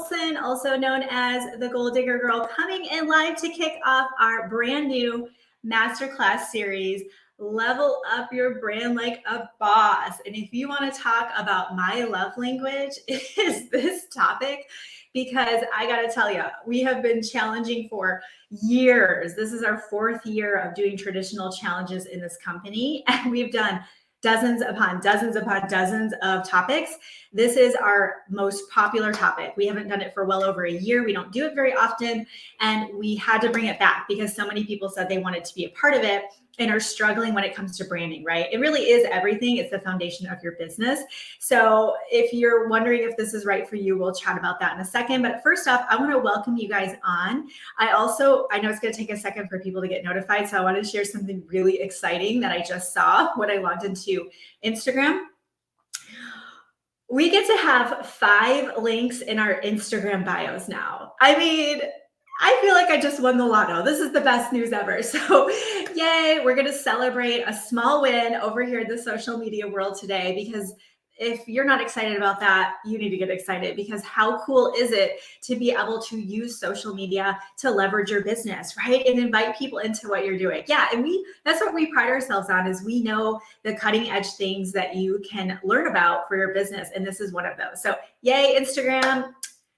Olson, also known as the Goal Digger Girl, coming in live to kick off our brand new masterclass series, Level Up Your Brand Like a Boss. And if you want to talk about my love language, it is this topic, because I got to tell you, we have been challenging for years. This is our 4th year of doing traditional challenges in this company, and we've done dozens upon dozens upon dozens of topics. This is our most popular topic. We haven't done it for well over a year. We don't do it very often, and we had to bring it back because so many people said they wanted to be a part of it and are struggling when it comes to branding, right? It really is everything. It's the foundation of your business. So if you're wondering if this is right for you, we'll chat about that in a second. But first off, I want to welcome you guys on. I know it's going to take a second for people to get notified. So I want to share something really exciting that I just saw when I logged into Instagram. We get to have 5 links in our Instagram bios now. I mean, I feel like I just won the lotto. This is the best news ever. So yay, we're going to celebrate a small win over here in the social media world today, because if you're not excited about that, you need to get excited, because how cool is it to be able to use social media to leverage your business, right? And invite people into what you're doing. Yeah, and that's what we pride ourselves on, is we know the cutting edge things that you can learn about for your business. And this is one of those. So yay, Instagram.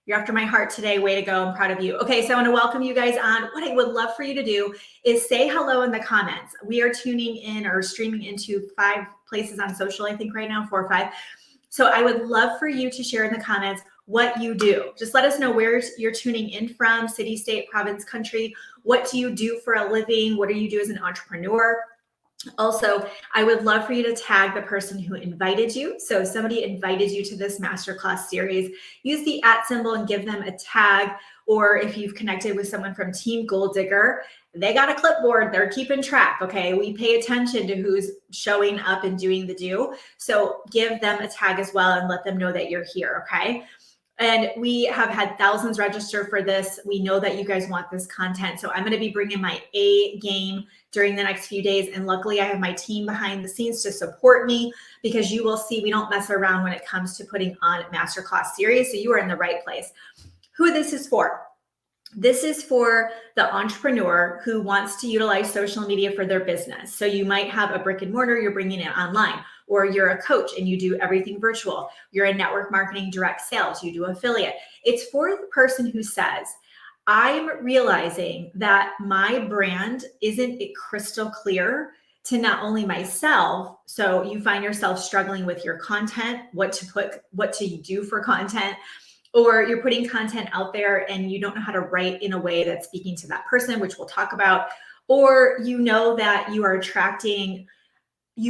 You're after my heart today. Way to go. I'm proud of you. Okay, so I want to welcome you guys on. What I would love for you to do is say hello in the comments. We are tuning in or streaming into 5 places on social, I think right now, 4 or 5. So I would love for you to share in the comments what you do. Just let us know where you're tuning in from, city, state, province, country. What do you do for a living? What do you do as an entrepreneur? Also, I would love for you to tag the person who invited you. So if somebody invited you to this masterclass series, use the @ symbol and give them a tag. Or if you've connected with someone from Team Goal Digger, they got a clipboard, they're keeping track, okay? We pay attention to who's showing up and doing the do. So give them a tag as well and let them know that you're here, okay? And we have had thousands register for this. We know that you guys want this content. So I'm going to be bringing my A game during the next few days. And luckily I have my team behind the scenes to support me, because you will see we don't mess around when it comes to putting on masterclass series. So you are in the right place. Who this is for? This is for the entrepreneur who wants to utilize social media for their business. So you might have a brick and mortar, you're bringing it online, or you're a coach and you do everything virtual. You're in network marketing, direct sales, you do affiliate. It's for the person who says, I'm realizing that my brand isn't crystal clear to not only myself. So you find yourself struggling with your content, what to do for content, or you're putting content out there and you don't know how to write in a way that's speaking to that person, which we'll talk about, or you know that you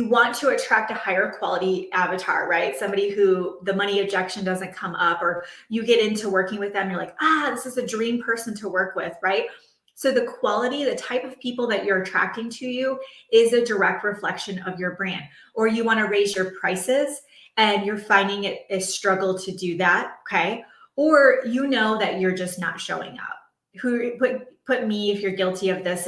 want to attract a higher quality avatar, right? Somebody who the money objection doesn't come up, or you get into working with them, you're like, this is a dream person to work with, right? So the quality, the type of people that you're attracting to you is a direct reflection of your brand. Or you want to raise your prices and you're finding it a struggle to do that, okay? Or you know that you're just not showing up. Put me, if you're guilty of this,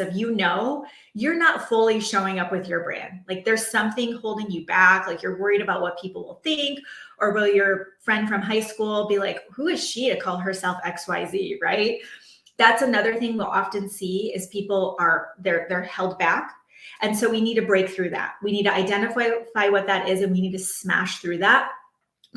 you're not fully showing up with your brand. Like there's something holding you back, like you're worried about what people will think, or will your friend from high school be like, who is she to call herself XYZ, right? That's another thing we'll often see is people they're held back. And so we need to break through that. We need to identify what that is, and we need to smash through that,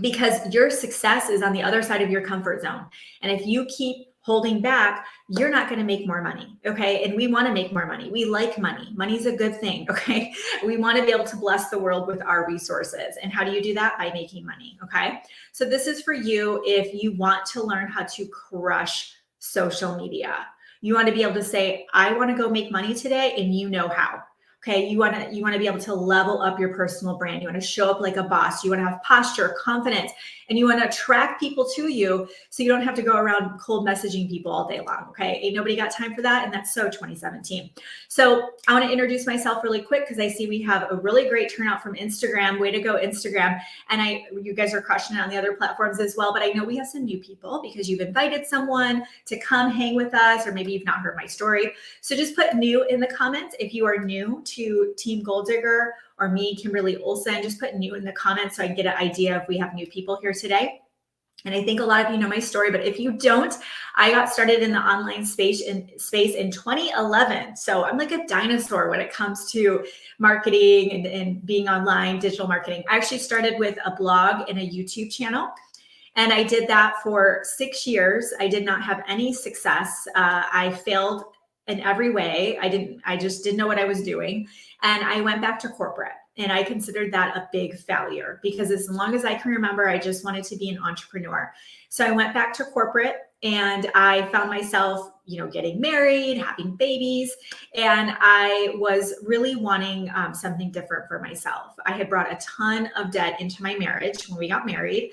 because your success is on the other side of your comfort zone. And if you keep holding back, you're not going to make more money. Okay. And we want to make more money. We like money. Money's a good thing. Okay. We want to be able to bless the world with our resources. And how do you do that? By making money. Okay. So this is for you if you want to learn how to crush social media. You want to be able to say, I want to go make money today, and you know how. Okay, you want to be able to level up your personal brand. You want to show up like a boss. You want to have posture, confidence, and you want to attract people to you so you don't have to go around cold messaging people all day long. Okay, ain't nobody got time for that, and that's so 2017. So I want to introduce myself really quick, because I see we have a really great turnout from Instagram. Way to go, Instagram! And you guys are crushing it on the other platforms as well. But I know we have some new people because you've invited someone to come hang with us, or maybe you've not heard my story. So just put new in the comments if you are new to Team Goal Digger or me, Kimberly Olson. Just put new in the comments so I can get an idea if we have new people here today. And I think a lot of you know my story, but if you don't, I got started in the online space in 2011. So I'm like a dinosaur when it comes to marketing and being online, digital marketing. I actually started with a blog and a YouTube channel. And I did that for 6 years. I did not have any success. I failed in every way. I just didn't know what I was doing. And I went back to corporate. And I considered that a big failure because as long as I can remember, I just wanted to be an entrepreneur. So I went back to corporate and I found myself, getting married, having babies, and I was really wanting something different for myself. I had brought a ton of debt into my marriage when we got married,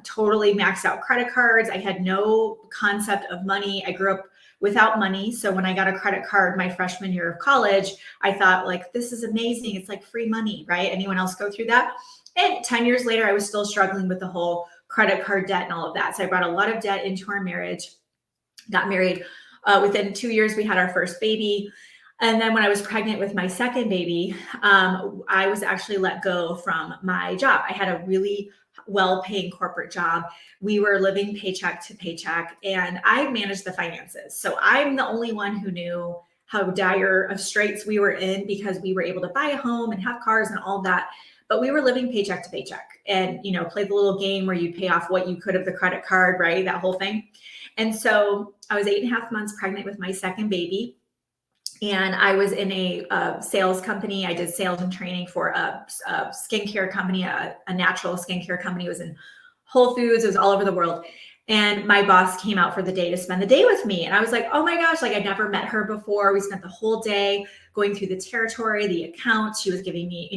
totally maxed out credit cards. I had no concept of money. I grew up without money. So when I got a credit card my freshman year of college, I thought like, this is amazing. It's like free money, right? Anyone else go through that? And 10 years later, I was still struggling with the whole credit card debt and all of that. So I brought a lot of debt into our marriage, got married. Within 2 years, we had our first baby. And then when I was pregnant with my second baby, I was actually let go from my job. I had a really well-paying corporate job. We were living paycheck to paycheck, and I managed the finances. So I'm the only one who knew how dire of straits we were in because we were able to buy a home and have cars and all that. But we were living paycheck to paycheck and, play the little game where you pay off what you could of the credit card, right? That whole thing. And so I was 8.5 months pregnant with my second baby. And I was in a sales company. I did sales and training for a skincare company, a natural skincare company. It was in Whole Foods. It was all over the world. And my boss came out for the day to spend the day with me. And I was like, oh my gosh, like I'd never met her before. We spent the whole day going through the territory, the account. She was giving me,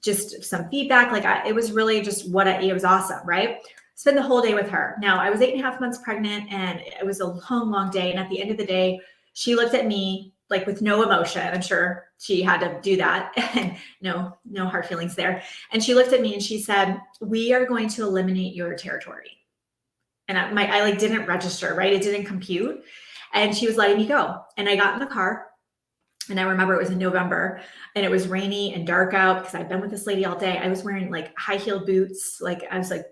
just some feedback. Like it was really just it was awesome, right? Spend the whole day with her. Now I was 8.5 months pregnant and it was a long, long day. And at the end of the day, she looked at me like with no emotion. I'm sure she had to do that and no hard feelings there. And she looked at me and she said, we are going to eliminate your territory. And I like didn't register, right? It didn't compute. And she was letting me go. And I got in the car. And I remember it was in November and it was rainy and dark out because I'd been with this lady all day. I was wearing like high heeled boots. Like I was like,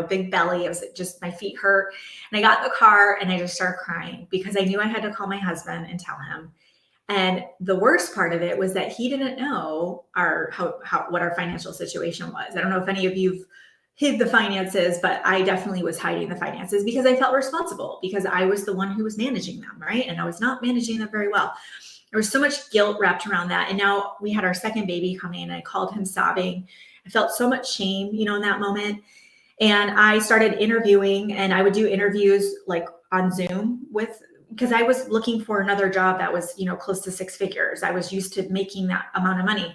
big belly. I was just, my feet hurt. And I got in the car and I just started crying because I knew I had to call my husband and tell him. And the worst part of it was that he didn't know what our financial situation was. I don't know if any of you've hid the finances, but I definitely was hiding the finances because I felt responsible because I was the one who was managing them, right? And I was not managing them very well. There was so much guilt wrapped around that. And now we had our second baby coming and I called him sobbing. I felt so much shame, in that moment. And I started interviewing and I would do interviews like on Zoom because I was looking for another job that was, close to 6 figures. I was used to making that amount of money.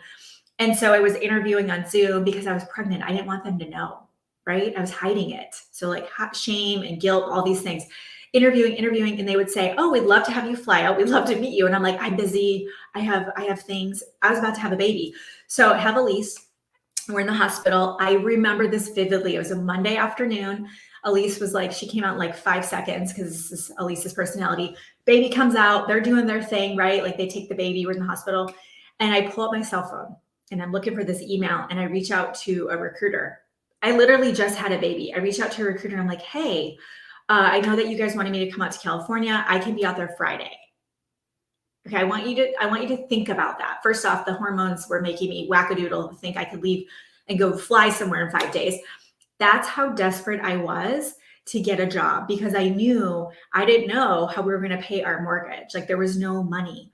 And so I was interviewing on Zoom because I was pregnant. I didn't want them to know, right? I was hiding it. So like shame and guilt, all these things. Interviewing, and they would say, oh, we'd love to have you fly out. We'd love to meet you. And I'm like, I'm busy. I have things. I was about to have a baby. So I have Elise. We're in the hospital. I remember this vividly. It was a Monday afternoon. Elise was like, she came out in like 5 seconds because this is Elise's personality. Baby comes out. They're doing their thing, right? Like they take the baby. We're in the hospital. And I pull up my cell phone and I'm looking for this email and I reach out to a recruiter. I literally just had a baby. I reached out to a recruiter. And I'm like, hey, I know that you guys wanted me to come out to California. I can be out there Friday. Okay, I want you to think about that. First off, the hormones were making me wackadoodle to think I could leave and go fly somewhere in 5 days. That's how desperate I was to get a job because I didn't know how we were going to pay our mortgage. Like there was no money.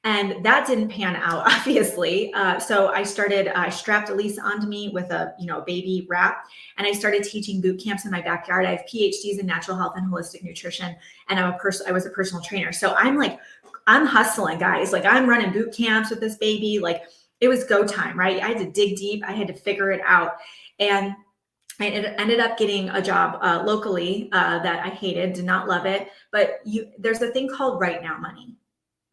And that didn't pan out, obviously. So I strapped Elise onto me with a, baby wrap, and I started teaching boot camps in my backyard. I have PhDs in natural health and holistic nutrition, and I was a personal trainer. So I'm hustling, guys. Like I'm running boot camps with this baby. Like it was go time, right? I had to dig deep. I had to figure it out. And I ended up getting a job locally that I hated, did not love it. But there's a thing called right now money.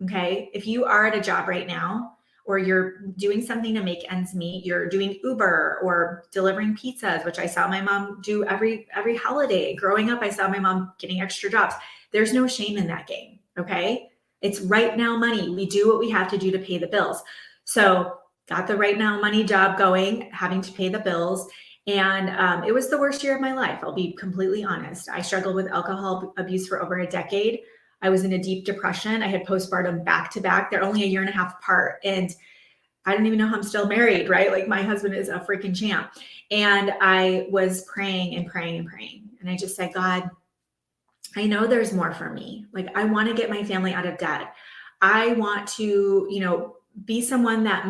Okay. If you are at a job right now, or you're doing something to make ends meet, you're doing Uber or delivering pizzas, which I saw my mom do every holiday. Growing up, I saw my mom getting extra jobs. There's no shame in that game. Okay. It's right now money. We do what we have to do to pay the bills. So got the right now money job going, having to pay the bills. And it was the worst year of my life. I'll be completely honest. I struggled with alcohol abuse for over a decade. I was in a deep depression. I had postpartum back to back. They're only a year and a half apart. And I don't even know how I'm still married, right? Like my husband is a freaking champ. And I was praying and praying and praying. And I just said, God, I know there's more for me. Like I want to get my family out of debt. I want to, be someone that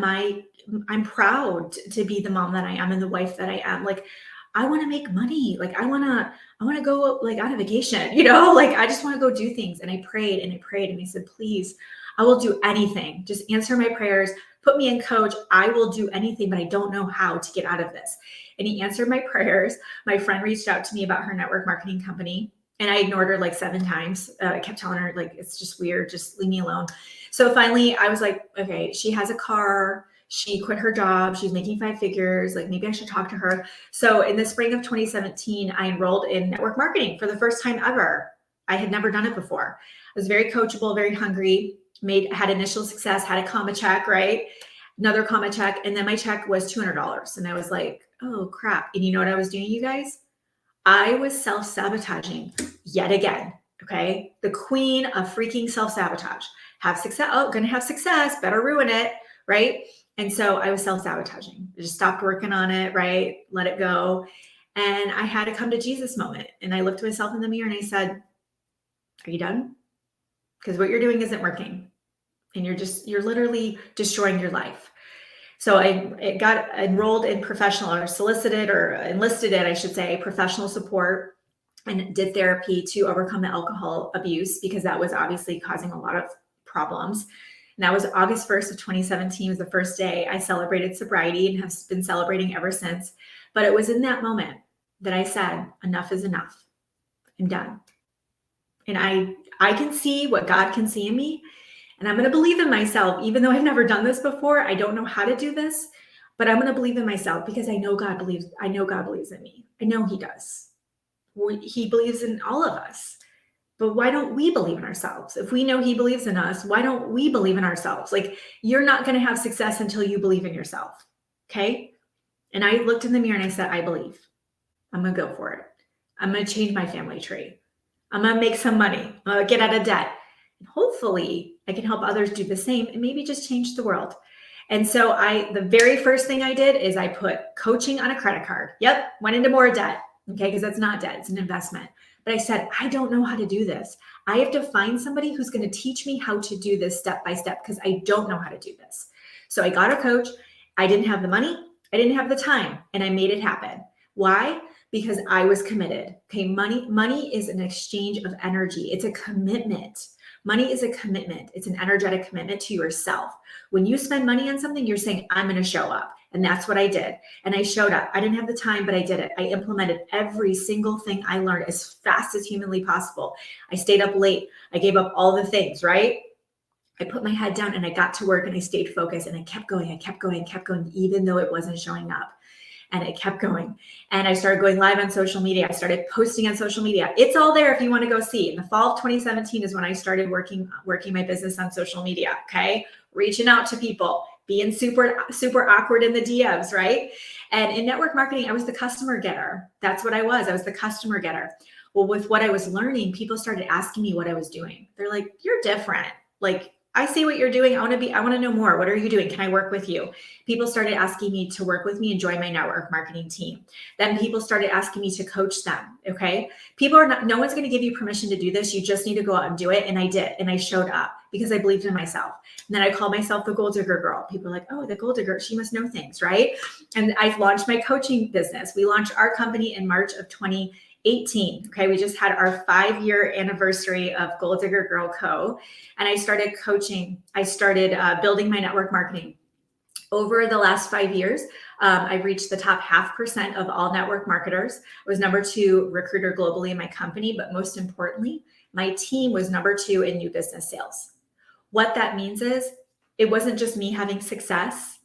I'm proud to be the mom that I am and the wife that I am. Like I want to make money. Like I want to go like on a vacation, like I just want to go do things. And I prayed and I prayed and I said, please, I will do anything. Just answer my prayers, put me in coach. I will do anything, but I don't know how to get out of this. And he answered my prayers. My friend reached out to me about her network marketing company. And I ignored her like 7 times. I kept telling her, like, it's just weird. Just leave me alone. So finally, I was like, okay, she has a car. She quit her job. She's making 5 figures. Like, maybe I should talk to her. So in the spring of 2017, I enrolled in network marketing for the first time ever. I had never done it before. I was very coachable, very hungry, had initial success, had a comma check, right? Another comma check. And then my check was $200. And I was like, oh, crap. And you know what I was doing, you guys? I was self-sabotaging yet again, okay? The queen of freaking self-sabotage. Have success, gonna have success, better ruin it, right? And so I was self-sabotaging. I just stopped working on it, right? Let it go. And I had a come to Jesus moment. And I looked myself in the mirror and I said, are you done? Because what you're doing isn't working. And you're literally destroying your life. So I got enrolled in professional or solicited or enlisted in, I should say, professional support and did therapy to overcome the alcohol abuse because that was obviously causing a lot of problems. And that was August 1st of 2017 was the first day I celebrated sobriety and have been celebrating ever since. But it was in that moment that I said, enough is enough. I'm done. And I can see what God can see in me. And I'm going to believe in myself, even though I've never done this before. I don't know how to do this, but I'm going to believe in myself because I know God believes in me. I know he does. He believes in all of us, but why don't we believe in ourselves? If we know he believes in us, why don't we believe in ourselves? Like you're not going to have success until you believe in yourself. Okay. And I looked in the mirror and I said, I believe. I'm going to go for it. I'm going to change my family tree. I'm going to make some money. I'm going to get out of debt. And hopefully I can help others do the same and maybe just change the world. And so the very first thing I did is I put coaching on a credit card. Yep. Went into more debt. Okay. Because that's not debt. It's an investment. But I said, I don't know how to do this. I have to find somebody who's going to teach me how to do this step by step because I don't know how to do this. So I got a coach. I didn't have the money. I didn't have the time and I made it happen. Why? Because I was committed. Okay. Money is an exchange of energy. It's a commitment. Money is a commitment. It's an energetic commitment to yourself. When you spend money on something, you're saying, I'm going to show up. And that's what I did. And I showed up. I didn't have the time, but I did it. I implemented every single thing I learned as fast as humanly possible. I stayed up late. I gave up all the things, right? I put my head down and I got to work and I stayed focused and I kept going, even though it wasn't showing up. And it kept going. And I started going live on social media. I started posting on social media. It's all there if you want to go see. In the fall of 2017 is when I started working my business on social media. Okay. Reaching out to people, being super, super awkward in the DMs, right? And in network marketing, I was the customer getter. That's what I was. I was the customer getter. Well, with what I was learning, people started asking me what I was doing. They're like, you're different. Like, I see what you're doing. I want to know more. What are you doing? Can I work with you? People started asking me to work with me and join my network marketing team. Then people started asking me to coach them. Okay. No one's going to give you permission to do this. You just need to go out and do it. And I did. And I showed up because I believed in myself. And then I called myself the gold digger girl. People are like, oh, the gold digger, she must know things, right? And I launched my coaching business. We launched our company in March of 2018. Okay. We just had our 5-year anniversary of Gold Digger Girl Co. And I started coaching. I started building my network marketing. Over the last 5 years, I've reached the top 0.5% of all network marketers. I was number 2 recruiter globally in my company, but most importantly, my team was number 2 in new business sales. What that means is it wasn't just me having success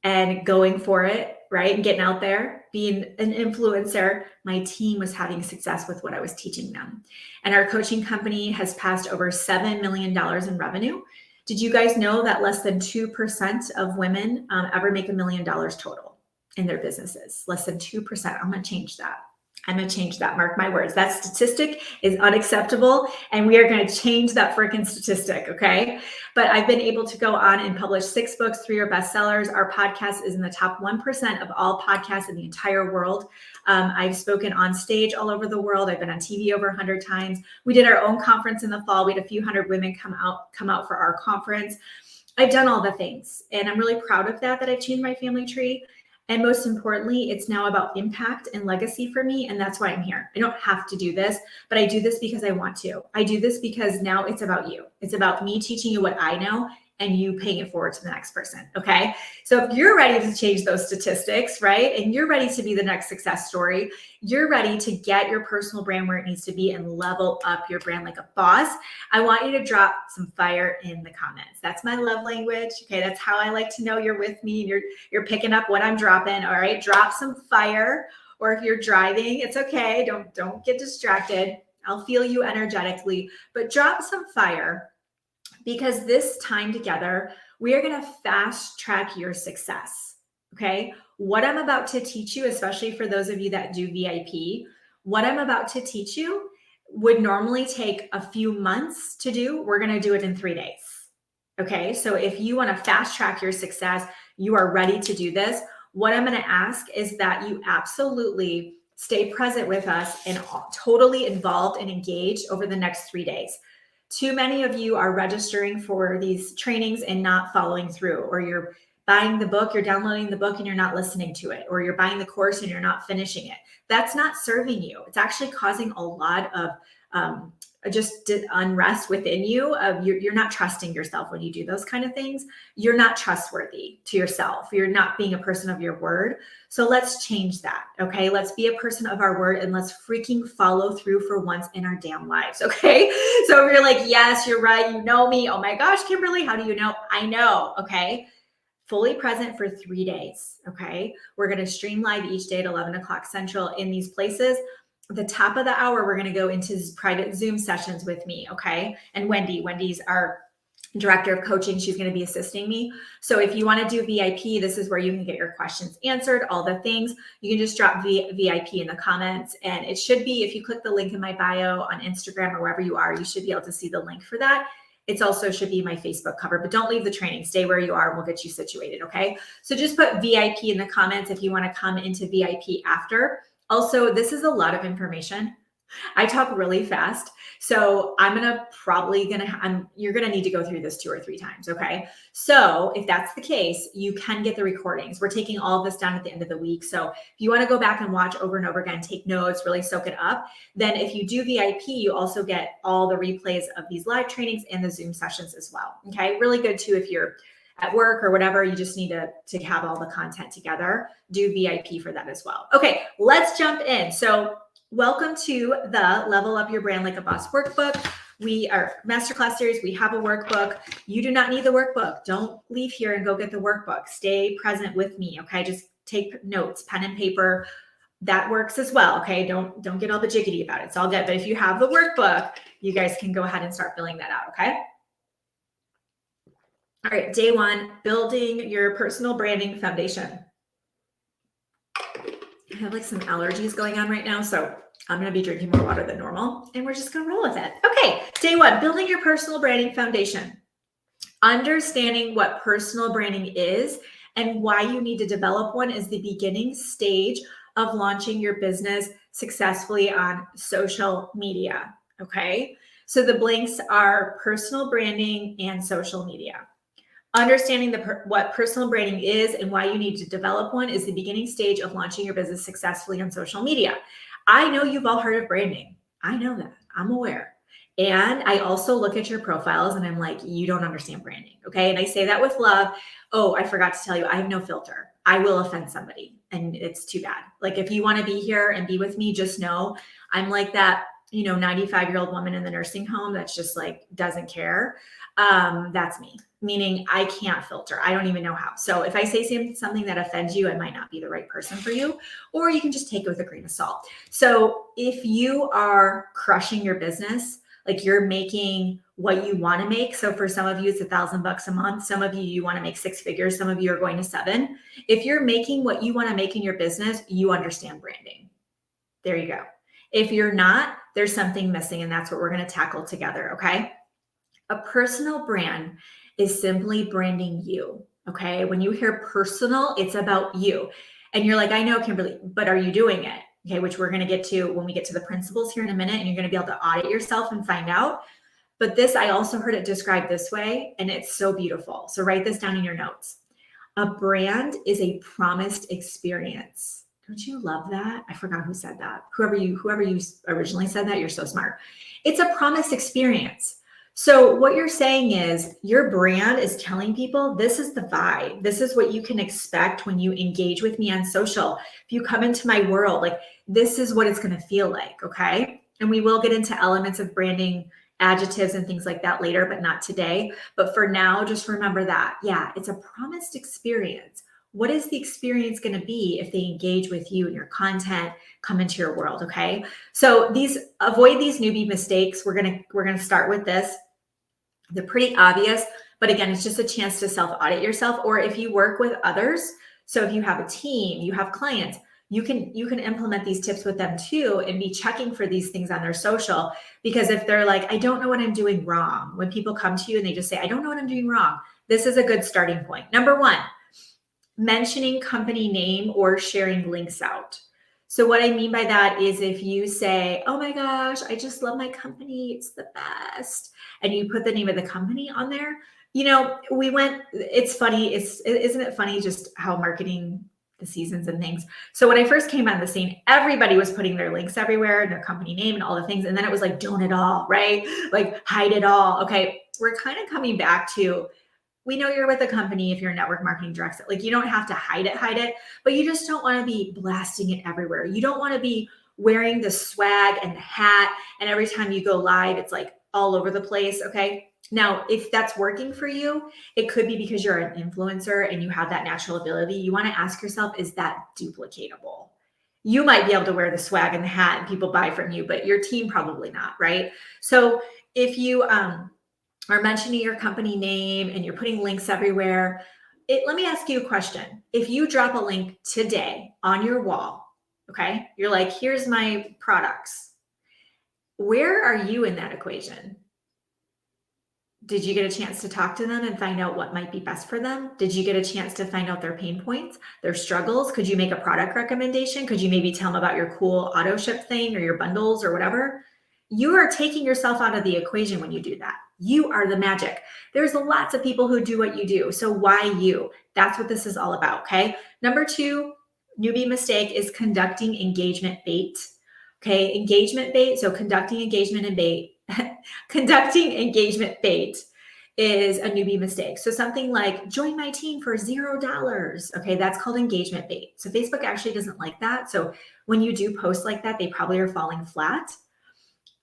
and going for it, right? And getting out there, being an influencer. My team was having success with what I was teaching them. And our coaching company has passed over $7 million in revenue. Did you guys know that less than 2% of women ever make $1 million total? in their businesses. Less than 2%. I'm going to change that. Mark my words. That statistic is unacceptable, and we are going to change that freaking statistic, okay? But I've been able to go on and publish 6 books, 3 are bestsellers. Our podcast is in the top 1% of all podcasts in the entire world. I've spoken on stage all over the world. I've been on TV over 100 times. We did our own conference in the fall. We had a few hundred women come out for our conference. I've done all the things, and I'm really proud of that I've changed my family tree. And most importantly, it's now about impact and legacy for me. And that's why I'm here. I don't have to do this, but I do this because I want to. I do this because now it's about you. It's about me teaching you what I know and you paying it forward to the next person. Okay. So if you're ready to change those statistics, right? And you're ready to be the next success story, you're ready to get your personal brand where it needs to be and level up your brand like a boss, I want you to drop some fire in the comments. That's my love language. Okay. That's how I like to know you're with me and you're picking up what I'm dropping. All right. Drop some fire. Or if you're driving, it's okay. Don't get distracted. I'll feel you energetically, but drop some fire. Because this time together, we are going to fast track your success. Okay. What I'm about to teach you, especially for those of you that do VIP, what I'm about to teach you would normally take a few months to do. We're going to do it in 3 days. Okay. So if you want to fast track your success, you are ready to do this. What I'm going to ask is that you absolutely stay present with us and totally involved and engaged over the next 3 days. Too many of you are registering for these trainings and not following through, or you're buying the book, you're downloading the book and you're not listening to it, or you're buying the course and you're not finishing it. That's not serving you. It's actually causing a lot of just unrest within you. You're not trusting yourself when you do those kind of things. You're not trustworthy to yourself. You're not being a person of your word. So let's change that. Okay. Let's be a person of our word and let's freaking follow through for once in our damn lives. Okay. So if you're like, yes, you're right. You know me. Oh my gosh, Kimberly, how do you know? I know. Okay. Fully present for 3 days. Okay. We're going to stream live each day at 11 o'clock Central in these places. The top of the hour, we're going to go into private Zoom sessions with me. Okay. And Wendy's our director of coaching. She's going to be assisting me. So if you want to do VIP, this is where you can get your questions answered, all the things. You can just drop VIP in the comments. And it should be, if you click the link in my bio on Instagram or wherever you are, you should be able to see the link for that. It's also should be my Facebook cover, but don't leave the training. Stay where you are and we'll get you situated. Okay. So just put VIP in the comments if you want to come into VIP after. Also, this is a lot of information. I talk really fast. So you're going to need to go through this 2 or 3 times. Okay. So if that's the case, you can get the recordings. We're taking all of this down at the end of the week. So if you want to go back and watch over and over again, take notes, really soak it up. Then if you do VIP, you also get all the replays of these live trainings and the Zoom sessions as well. Okay. Really good too. If you're at work or whatever, you just need to have all the content together, do VIP for that as well. Okay, let's jump in. So welcome to the Level Up Your Brand Like a Boss workbook. We are masterclass series. We have a workbook. You do not need the workbook. Don't leave here and go get the workbook. Stay present with me. Okay, just take notes, pen and paper. That works as well. Okay, don't get all the jiggity about it. It's all good. But if you have the workbook, you guys can go ahead and start filling that out. Okay. All right, day 1, building your personal branding foundation. I have like some allergies going on right now, so I'm going to be drinking more water than normal, and we're just going to roll with it. Okay, day 1, building your personal branding foundation. Understanding what personal branding is and why you need to develop one is the beginning stage of launching your business successfully on social media. Okay, so the blanks are personal branding and social media. Understanding what personal branding is and why you need to develop one is the beginning stage of launching your business successfully on social media. I know you've all heard of branding. I know that. I'm aware. And I also look at your profiles and I'm like, you don't understand branding. Okay. And I say that with love. Oh, I forgot to tell you, I have no filter. I will offend somebody and it's too bad. Like if you want to be here and be with me, just know I'm like that, 95-year-old woman in the nursing home that's just like, doesn't care. That's me. Meaning I can't filter. I don't even know how. So if I say something that offends you, I might not be the right person for you, or you can just take it with a grain of salt. So if you are crushing your business, like you're making what you want to make. So for some of you, it's $1,000 a month. Some of you, you want to make 6 figures. Some of you are going to 7. If you're making what you want to make in your business, you understand branding. There you go. If you're not, there's something missing, and that's what we're going to tackle together. Okay. A personal brand is simply branding you. Okay. When you hear personal, it's about you. And you're like, I know, Kimberly, but are you doing it? Okay. Which we're going to get to when we get to the principles here in a minute, and you're going to be able to audit yourself and find out. But this, I also heard it described this way, and it's so beautiful. So write this down in your notes. A brand is a promised experience. Don't you love that? I forgot who said that. Whoever you originally said that, you're so smart. It's a promised experience. So what you're saying is your brand is telling people this is the vibe. This is what you can expect when you engage with me on social. If you come into my world, like this is what it's going to feel like. Okay. And we will get into elements of branding, adjectives and things like that later, but not today. But for now, just remember that. Yeah, it's a promised experience. What is the experience going to be if they engage with you and your content, come into your world? Okay. So avoid these newbie mistakes. We're going to start with this. They're pretty obvious, but again, it's just a chance to self-audit yourself. Or if you work with others, so if you have a team, you have clients, you can implement these tips with them too, and be checking for these things on their social. Because if they're like, I don't know what I'm doing wrong, when people come to you and they just say, I don't know what I'm doing wrong, this is a good starting point. Number 1, mentioning company name or sharing links out. So what I mean by that is if you say, oh my gosh, I just love my company, it's the best, and you put the name of the company on there, it's funny. Isn't it funny just how marketing, the seasons and things. So when I first came on the scene, everybody was putting their links everywhere and their company name and all the things. And then it was like, don't it all, right? Like hide it all. Okay. We're kind of coming back to, we know you're with a company if you're a network marketing director, like you don't have to hide it, but you just don't want to be blasting it everywhere. You don't want to be wearing the swag and the hat. And every time you go live, it's like all over the place. Okay. Now, if that's working for you, it could be because you're an influencer and you have that natural ability. You want to ask yourself, is that duplicatable? You might be able to wear the swag and the hat and people buy from you, but your team probably not, right? So if you are mentioning your company name and you're putting links everywhere, let me ask you a question. If you drop a link today on your wall, okay, you're like, here's my products. Where are you in that equation? Did you get a chance to talk to them and find out what might be best for them? Did you get a chance to find out their pain points, their struggles? Could you make a product recommendation? Could you maybe tell them about your cool auto ship thing or your bundles or whatever? You are taking yourself out of the equation when you do that. You are the magic. There's lots of people who do what you do. So why you? That's what this is all about. Okay. Number 2, newbie mistake is conducting engagement bait. Okay. Engagement bait. So conducting engagement and bait. Conducting engagement bait is a newbie mistake. So something like join my team for $0. Okay, that's called engagement bait. So Facebook actually doesn't like that. So when you do posts like that, they probably are falling flat.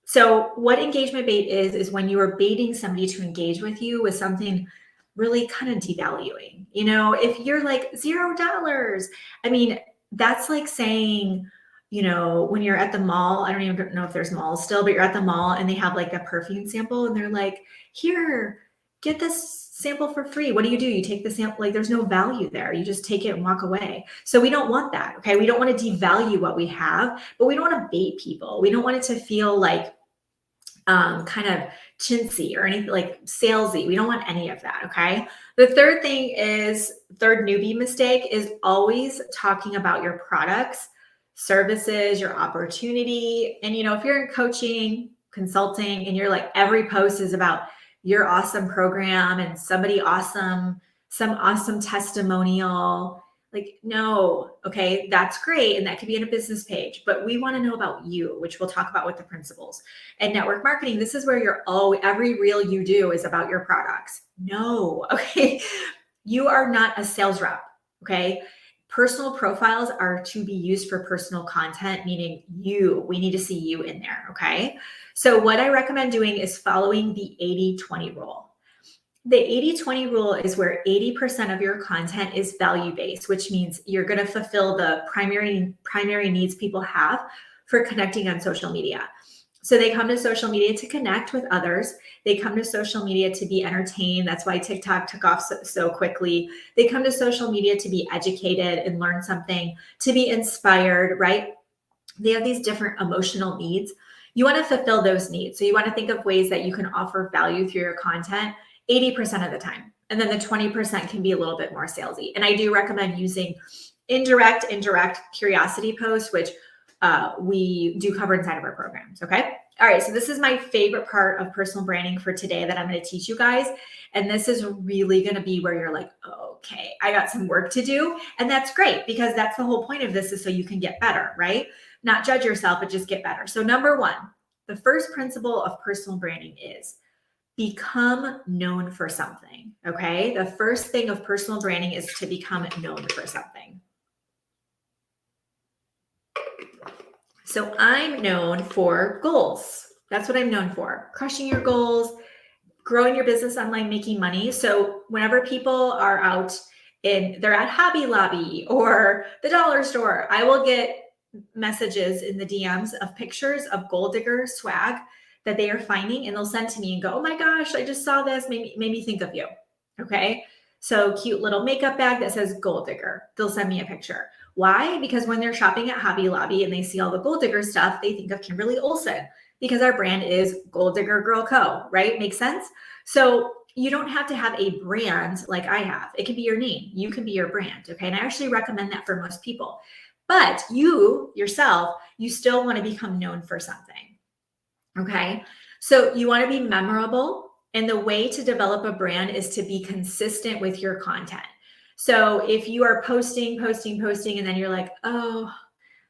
So what engagement bait is when you are baiting somebody to engage with you with something really kind of devaluing. If you're like $0, I mean, that's like saying, when you're at the mall, I don't even know if there's malls still, but you're at the mall and they have like a perfume sample and they're like, here, get this sample for free. What do? You take the sample, like there's no value there. You just take it and walk away. So we don't want that. Okay. We don't want to devalue what we have, but we don't want to bait people. We don't want it to feel like kind of chintzy or anything like salesy. We don't want any of that. Okay. The third newbie mistake is always talking about your products, services, your opportunity. And, if you're in coaching, consulting, and you're like, every post is about your awesome program and some awesome testimonial, like, no, okay, that's great. And that could be in a business page, but we want to know about you, which we'll talk about with the principles. And network marketing, this is where every reel you do is about your products. No, okay. You are not a sales rep. Okay. Personal profiles are to be used for personal content, meaning we need to see you in there. Okay. So what I recommend doing is following the 80-20 rule. The 80-20 rule is where 80% of your content is value-based, which means you're going to fulfill the primary needs people have for connecting on social media. So they come to social media to connect with others. They come to social media to be entertained. That's why TikTok took off so quickly. They come to social media to be educated and learn something, to be inspired, right? They have these different emotional needs. You want to fulfill those needs. So you want to think of ways that you can offer value through your content 80% of the time. And then the 20% can be a little bit more salesy. And I do recommend using indirect curiosity posts, which we do cover inside of our programs. Okay. All right. So this is my favorite part of personal branding for today that I'm going to teach you guys. And this is really going to be where you're like, okay, I got some work to do. And that's great, because that's the whole point of this, is so you can get better, right? Not judge yourself, but just get better. So number one, the first principle of personal branding is become known for something. Okay. The first thing of personal branding is to become known for something. So I'm known for goals. That's what I'm known for. Crushing your goals, growing your business online, making money. So whenever people are out they're at Hobby Lobby or the dollar store, I will get messages in the DMs of pictures of gold digger swag that they are finding, and they'll send to me and go, oh my gosh, I just saw this, made me think of you. Okay. So cute little makeup bag that says gold digger. They'll send me a picture. Why? Because when they're shopping at Hobby Lobby and they see all the gold digger stuff, they think of Kimberly Olsen, because our brand is Gold Digger Girl Co., right? Makes sense? So you don't have to have a brand like I have. It can be your name. You can be your brand. Okay. And I actually recommend that for most people. But you yourself, you still want to become known for something. Okay. So you want to be memorable. And the way to develop a brand is to be consistent with your content. So if you are posting, and then you're like, oh,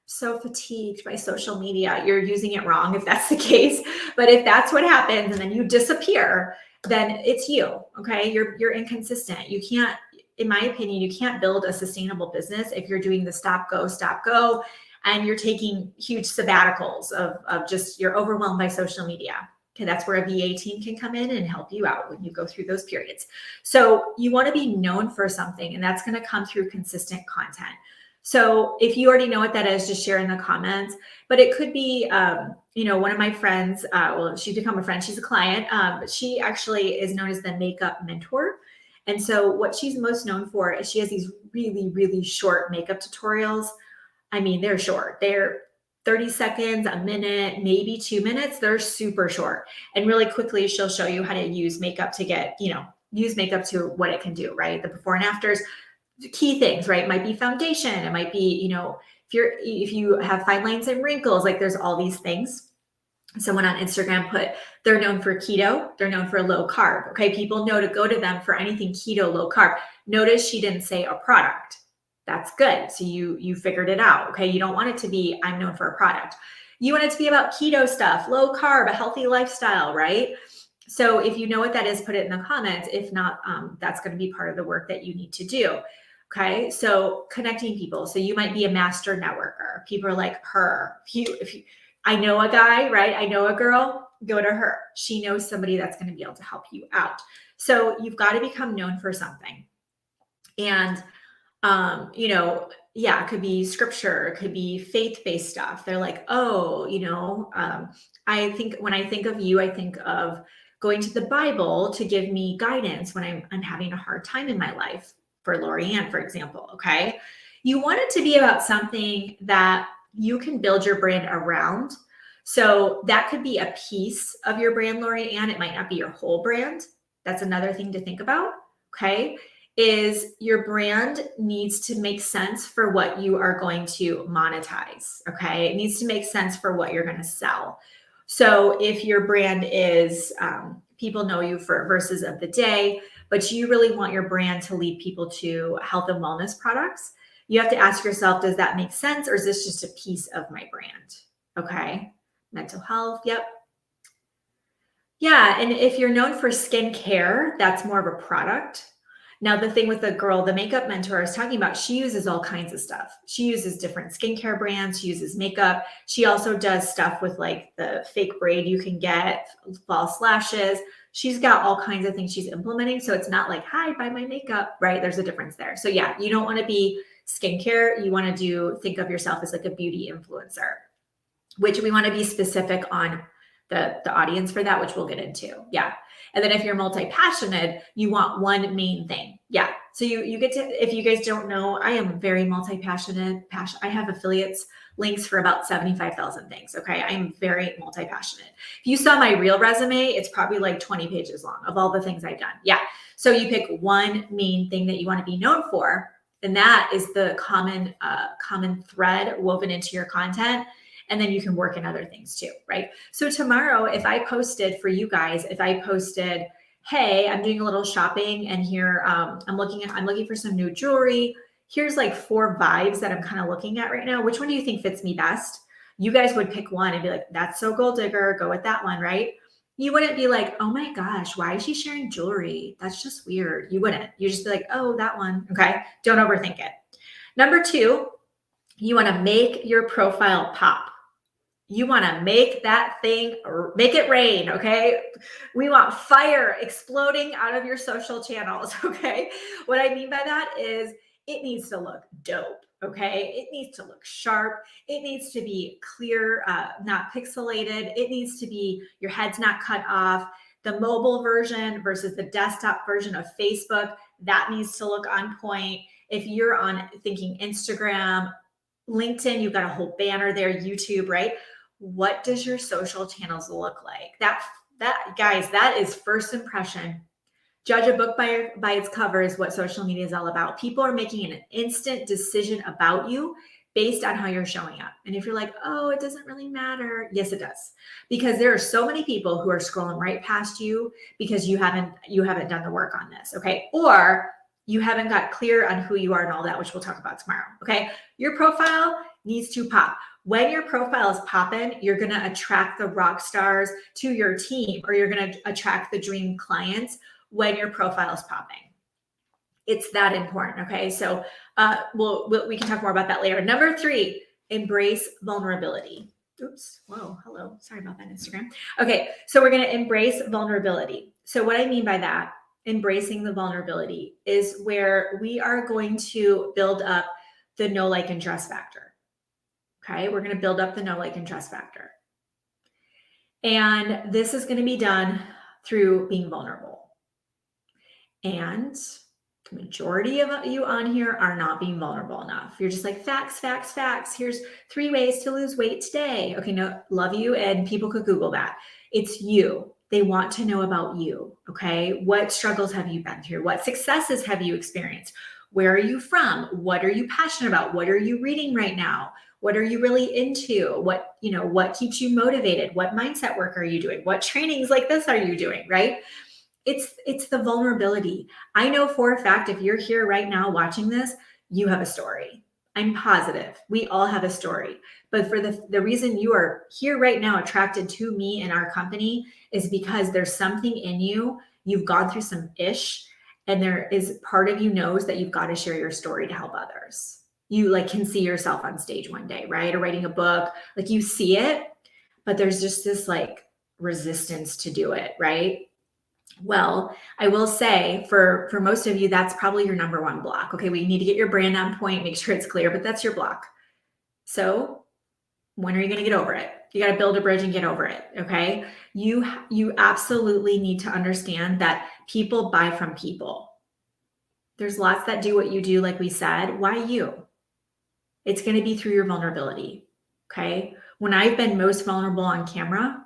so fatigued by social media, you're using it wrong if that's the case. But if that's what happens and then you disappear, then it's you. Okay. You're inconsistent. You can't, in my opinion, you can't build a sustainable business if you're doing the stop, go, and you're taking huge sabbaticals of just, you're overwhelmed by social media. Okay, that's where a VA team can come in and help you out when you go through those periods. So you want to be known for something, and that's going to come through consistent content. So if you already know what that is, just share in the comments. But it could be, one of my friends, well, she's become a friend, she's a client, but she actually is known as the makeup mentor. And so what she's most known for is she has these really, really short makeup tutorials. I mean, they're short. They're 30 seconds, a minute, maybe 2 minutes. They're super short. And really quickly, she'll show you how to use makeup to get, use makeup to what it can do, right? The before and afters, key things, right? It might be foundation. It might be, if you have fine lines and wrinkles, like there's all these things. Someone on Instagram put, they're known for keto. They're known for low carb. Okay. People know to go to them for anything keto, low carb. Notice she didn't say a product. That's good. So you figured it out. Okay. You don't want it to be, I'm known for a product. You want it to be about keto stuff, low carb, a healthy lifestyle, right? So if you know what that is, put it in the comments. If not, that's going to be part of the work that you need to do. Okay. So connecting people. So you might be a master networker. People are like her. I know a guy, right? I know a girl, go to her. She knows somebody that's going to be able to help you out. So you've got to become known for something. And it could be scripture, it could be faith-based stuff. They're like, oh, I think when I think of you, I think of going to the Bible to give me guidance when I'm having a hard time in my life, for Lorianne, for example. Okay. You want it to be about something that you can build your brand around. So that could be a piece of your brand, Lorianne. It might not be your whole brand. That's another thing to think about. Okay. Is your brand needs to make sense for what you are going to monetize. Okay. It needs to make sense for what you're going to sell. So if your brand is, people know you for verses of the day, but you really want your brand to lead people to health and wellness products, you have to ask yourself, does that make sense? Or is this just a piece of my brand? Okay. Mental health. Yep. Yeah. And if you're known for skincare, that's more of a product. Now, the thing with the girl, the makeup mentor I was talking about, she uses all kinds of stuff. She uses different skincare brands. She uses makeup. She also does stuff with like the fake braid you can get, false lashes. She's got all kinds of things she's implementing. So it's not like, hi, buy my makeup, right? There's a difference there. So yeah, you don't want to be skincare. You want to think of yourself as like a beauty influencer, which we want to be specific on the audience for that, which we'll get into. Yeah. And then if you're multi-passionate, you want one main thing. Yeah. So you get to, if you guys don't know, I am very multi-passionate. I have affiliates links for about 75,000 things. Okay. I'm very multi-passionate. If you saw my real resume, it's probably like 20 pages long of all the things I've done. Yeah. So you pick one main thing that you want to be known for, and that is the common thread woven into your content. And then you can work in other things too, right? So tomorrow, if I posted for you guys, hey, I'm doing a little shopping and here I'm looking for some new jewelry. Here's like 4 vibes that I'm kind of looking at right now. Which one do you think fits me best? You guys would pick one and be like, that's so gold digger, go with that one, right? You wouldn't be like, oh my gosh, why is she sharing jewelry? That's just weird. You wouldn't. You just be like, oh, that one. Okay. Don't overthink it. Number 2, you want to make your profile pop. You want to make that thing, make it rain, okay? We want fire exploding out of your social channels, okay? What I mean by that is it needs to look dope, okay? It needs to look sharp. It needs to be clear, not pixelated. It needs to be, your head's not cut off. The mobile version versus the desktop version of Facebook, that needs to look on point. If you're on thinking Instagram, LinkedIn, you've got a whole banner there, YouTube, right? What does your social channels look like? That guys, that is first impression. Judge a book by its cover is what social media is all about. People are making an instant decision about you based on how you're showing up. And if you're like, oh, it doesn't really matter. Yes, it does. Because there are so many people who are scrolling right past you because you haven't done the work on this. Okay. Or you haven't got clear on who you are and all that, which we'll talk about tomorrow. Okay. Your profile needs to pop. When your profile is popping, you're going to attract the rock stars to your team, or you're going to attract the dream clients when your profile is popping. It's that important. Okay. So we can talk more about that later. Number 3, embrace vulnerability. Oops. Whoa. Hello. Sorry about that, Instagram. Okay. So we're going to embrace vulnerability. So what I mean by that, embracing the vulnerability, is where we are going to build up the know, like, and trust factor. Okay, we're going to build up the know, like, and trust factor. And this is going to be done through being vulnerable. And the majority of you on here are not being vulnerable enough. You're just like, facts, facts, facts. Here's 3 ways to lose weight today. Okay, no, love you. And people could Google that. It's you. They want to know about you. Okay, what struggles have you been through? What successes have you experienced? Where are you from? What are you passionate about? What are you reading right now? What are you really into? What keeps you motivated? What mindset work are you doing? What trainings like this are you doing, right? It's the vulnerability. I know for a fact, if you're here right now watching this, you have a story. I'm positive we all have a story. But for the reason you are here right now attracted to me and our company is because there's something in you. You've gone through some ish, and there is part of you knows that you've got to share your story to help others. You can see yourself on stage one day, right? Or writing a book, you see it, but there's just this resistance to do it, right? Well, I will say for most of you, that's probably your number 1 block. Okay, we need to get your brand on point, make sure it's clear, but that's your block. So when are you going to get over it? You got to build a bridge and get over it. Okay. You absolutely need to understand that people buy from people. There's lots that do what you do, like we said. Why you? It's going to be through your vulnerability. Okay. When I've been most vulnerable on camera,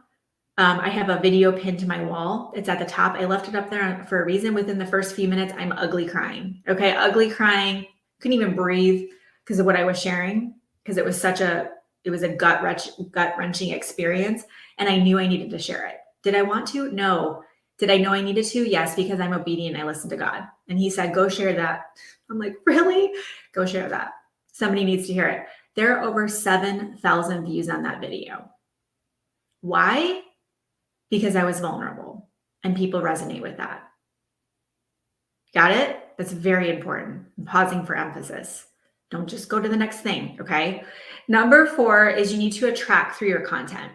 I have a video pinned to my wall. It's at the top. I left it up there for a reason. Within the first few minutes, I'm ugly crying. Okay. Ugly crying. Couldn't even breathe because of what I was sharing, because it was a gut wrenching experience. And I knew I needed to share it. Did I want to? No. Did I know I needed to? Yes, because I'm obedient. I listened to God. And he said, go share that. I'm like, really? Go share that. Somebody needs to hear it. There are over 7,000 views on that video. Why? Because I was vulnerable and people resonate with that. Got it? That's very important. I'm pausing for emphasis. Don't just go to the next thing, okay? Number 4 is you need to attract through your content,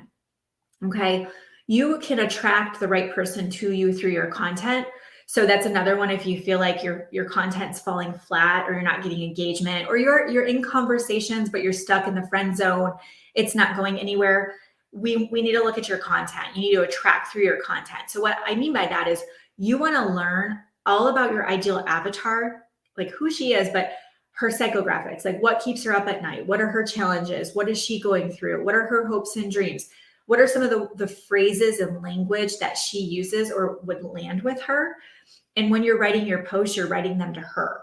okay? You can attract the right person to you through your content. So that's another one. If you feel like your content's falling flat, or you're not getting engagement, or you're in conversations, but you're stuck in the friend zone, it's not going anywhere. we need to look at your content. You need to attract through your content. So what I mean by that is you want to learn all about your ideal avatar, like who she is, but her psychographics, like what keeps her up at night? What are her challenges? What is she going through? What are her hopes and dreams? What are some of the phrases and language that she uses or would land with her? And when you're writing your posts, you're writing them to her.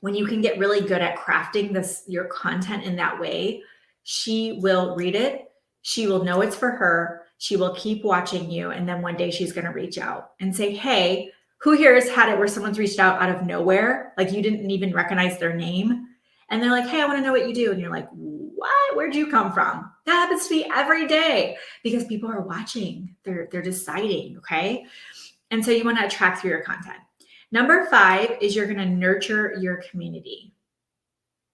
When you can get really good at crafting your content in that way, she will read it. She will know it's for her. She will keep watching you. And then one day she's going to reach out and say, hey, who here has had it where someone's reached out of nowhere? Like you didn't even recognize their name. And they're like, hey, I want to know what you do. And you're like, what? Where'd you come from? That happens to me every day because people are watching. They're deciding. Okay. And so you want to attract through your content. Number 5 is you're going to nurture your community.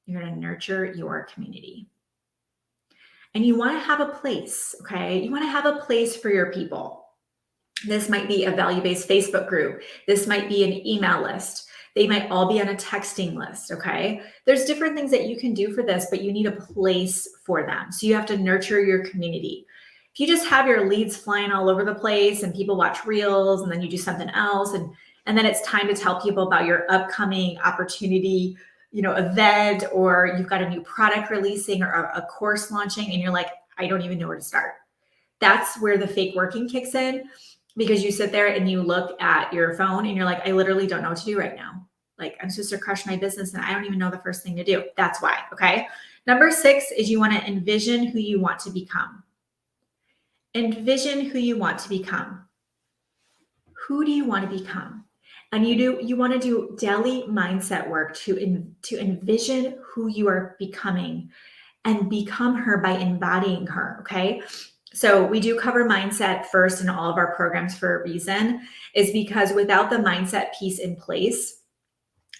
You're going to nurture your community. And you want to have a place, okay? You want to have a place for your people. This might be a value-based Facebook group. This might be an email list. They might all be on a texting list, okay? There's different things that you can do for this, but you need a place for them. So you have to nurture your community. If you just have your leads flying all over the place and people watch reels and then you do something else and then it's time to tell people about your upcoming opportunity, event, or you've got a new product releasing or a course launching and you're like, I don't even know where to start. That's where the fake working kicks in because you sit there and you look at your phone and you're like, I literally don't know what to do right now. Like I'm supposed to crush my business and I don't even know the first thing to do. That's why, okay? Number 6 is you want to envision who you want to become. Envision who you want to become. Who do you want to become? And you want to do daily mindset work to envision who you are becoming and become her by embodying her, okay? So we do cover mindset first in all of our programs for a reason, is because without the mindset piece in place,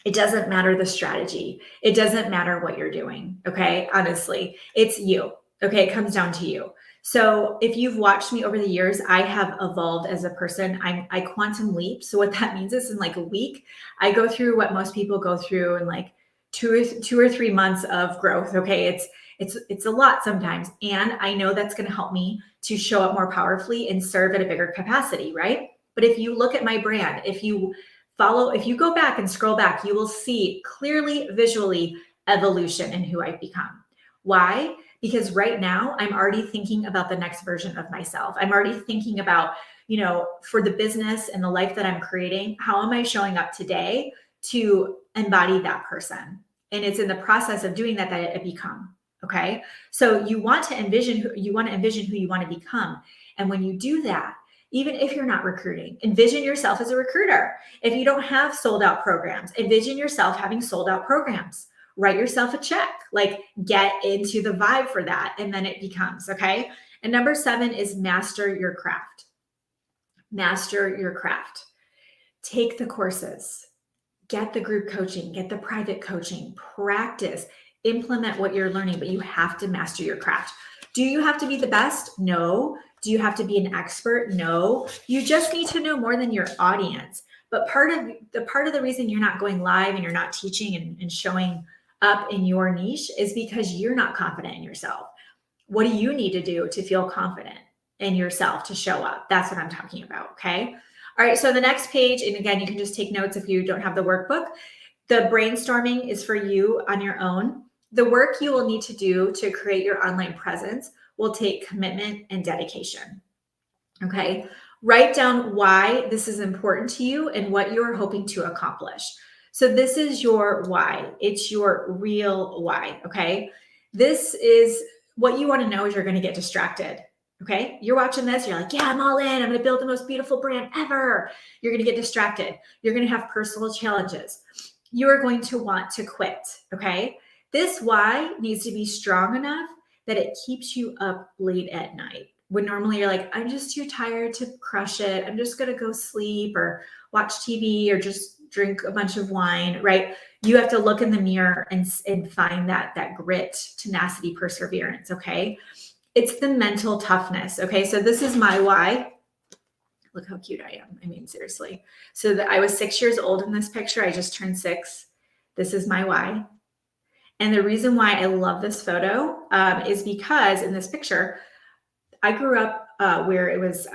it doesn't matter the strategy. It doesn't matter what you're doing, okay? Honestly, it's you, okay? It comes down to you. So if you've watched me over the years, I have evolved as a person. I quantum leap. So what that means is in like a week, I go through what most people go through in like two or 3 months of growth. Okay. It's a lot sometimes. And I know that's going to help me to show up more powerfully and serve at a bigger capacity. Right. But if you look at my brand, if you go back and scroll back, you will see clearly, visually evolution in who I've become. Why? Because right now I'm already thinking about the next version of myself. I'm already thinking about, for the business and the life that I'm creating, how am I showing up today to embody that person? And it's in the process of doing that it become, okay? So you want to envision who you want to become. And when you do that, even if you're not recruiting, envision yourself as a recruiter. If you don't have sold out programs, envision yourself having sold out programs. Write yourself a check, like get into the vibe for that. And then it becomes, okay? And number 7 is master your craft. Master your craft. Take the courses, get the group coaching, get the private coaching, practice, implement what you're learning, but you have to master your craft. Do you have to be the best? No. Do you have to be an expert? No. You just need to know more than your audience. But part of the reason you're not going live and you're not teaching and showing up in your niche is because you're not confident in yourself. What do you need to do to feel confident in yourself to show up? That's what I'm talking about, okay? All right, so the next page, and again, you can just take notes if you don't have the workbook. The brainstorming is for you on your own. The work you will need to do to create your online presence will take commitment and dedication, okay? Write down why this is important to you and what you're hoping to accomplish. So this is your why. It's your real why, okay? This is what you want to know is you're going to get distracted, okay? You're watching this, you're like, yeah, I'm all in. I'm going to build the most beautiful brand ever. You're going to get distracted. You're going to have personal challenges. You are going to want to quit, okay? This why needs to be strong enough that it keeps you up late at night. When normally you're like, I'm just too tired to crush it. I'm just going to go sleep or watch TV or just drink a bunch of wine, right? You have to look in the mirror and find that grit, tenacity, perseverance, okay? It's the mental toughness, okay? So this is my why. Look how cute I am. I mean, seriously. So I was 6 years old in this picture. I just turned 6. This is my why. And the reason why I love this photo is because in this picture, I grew up where it was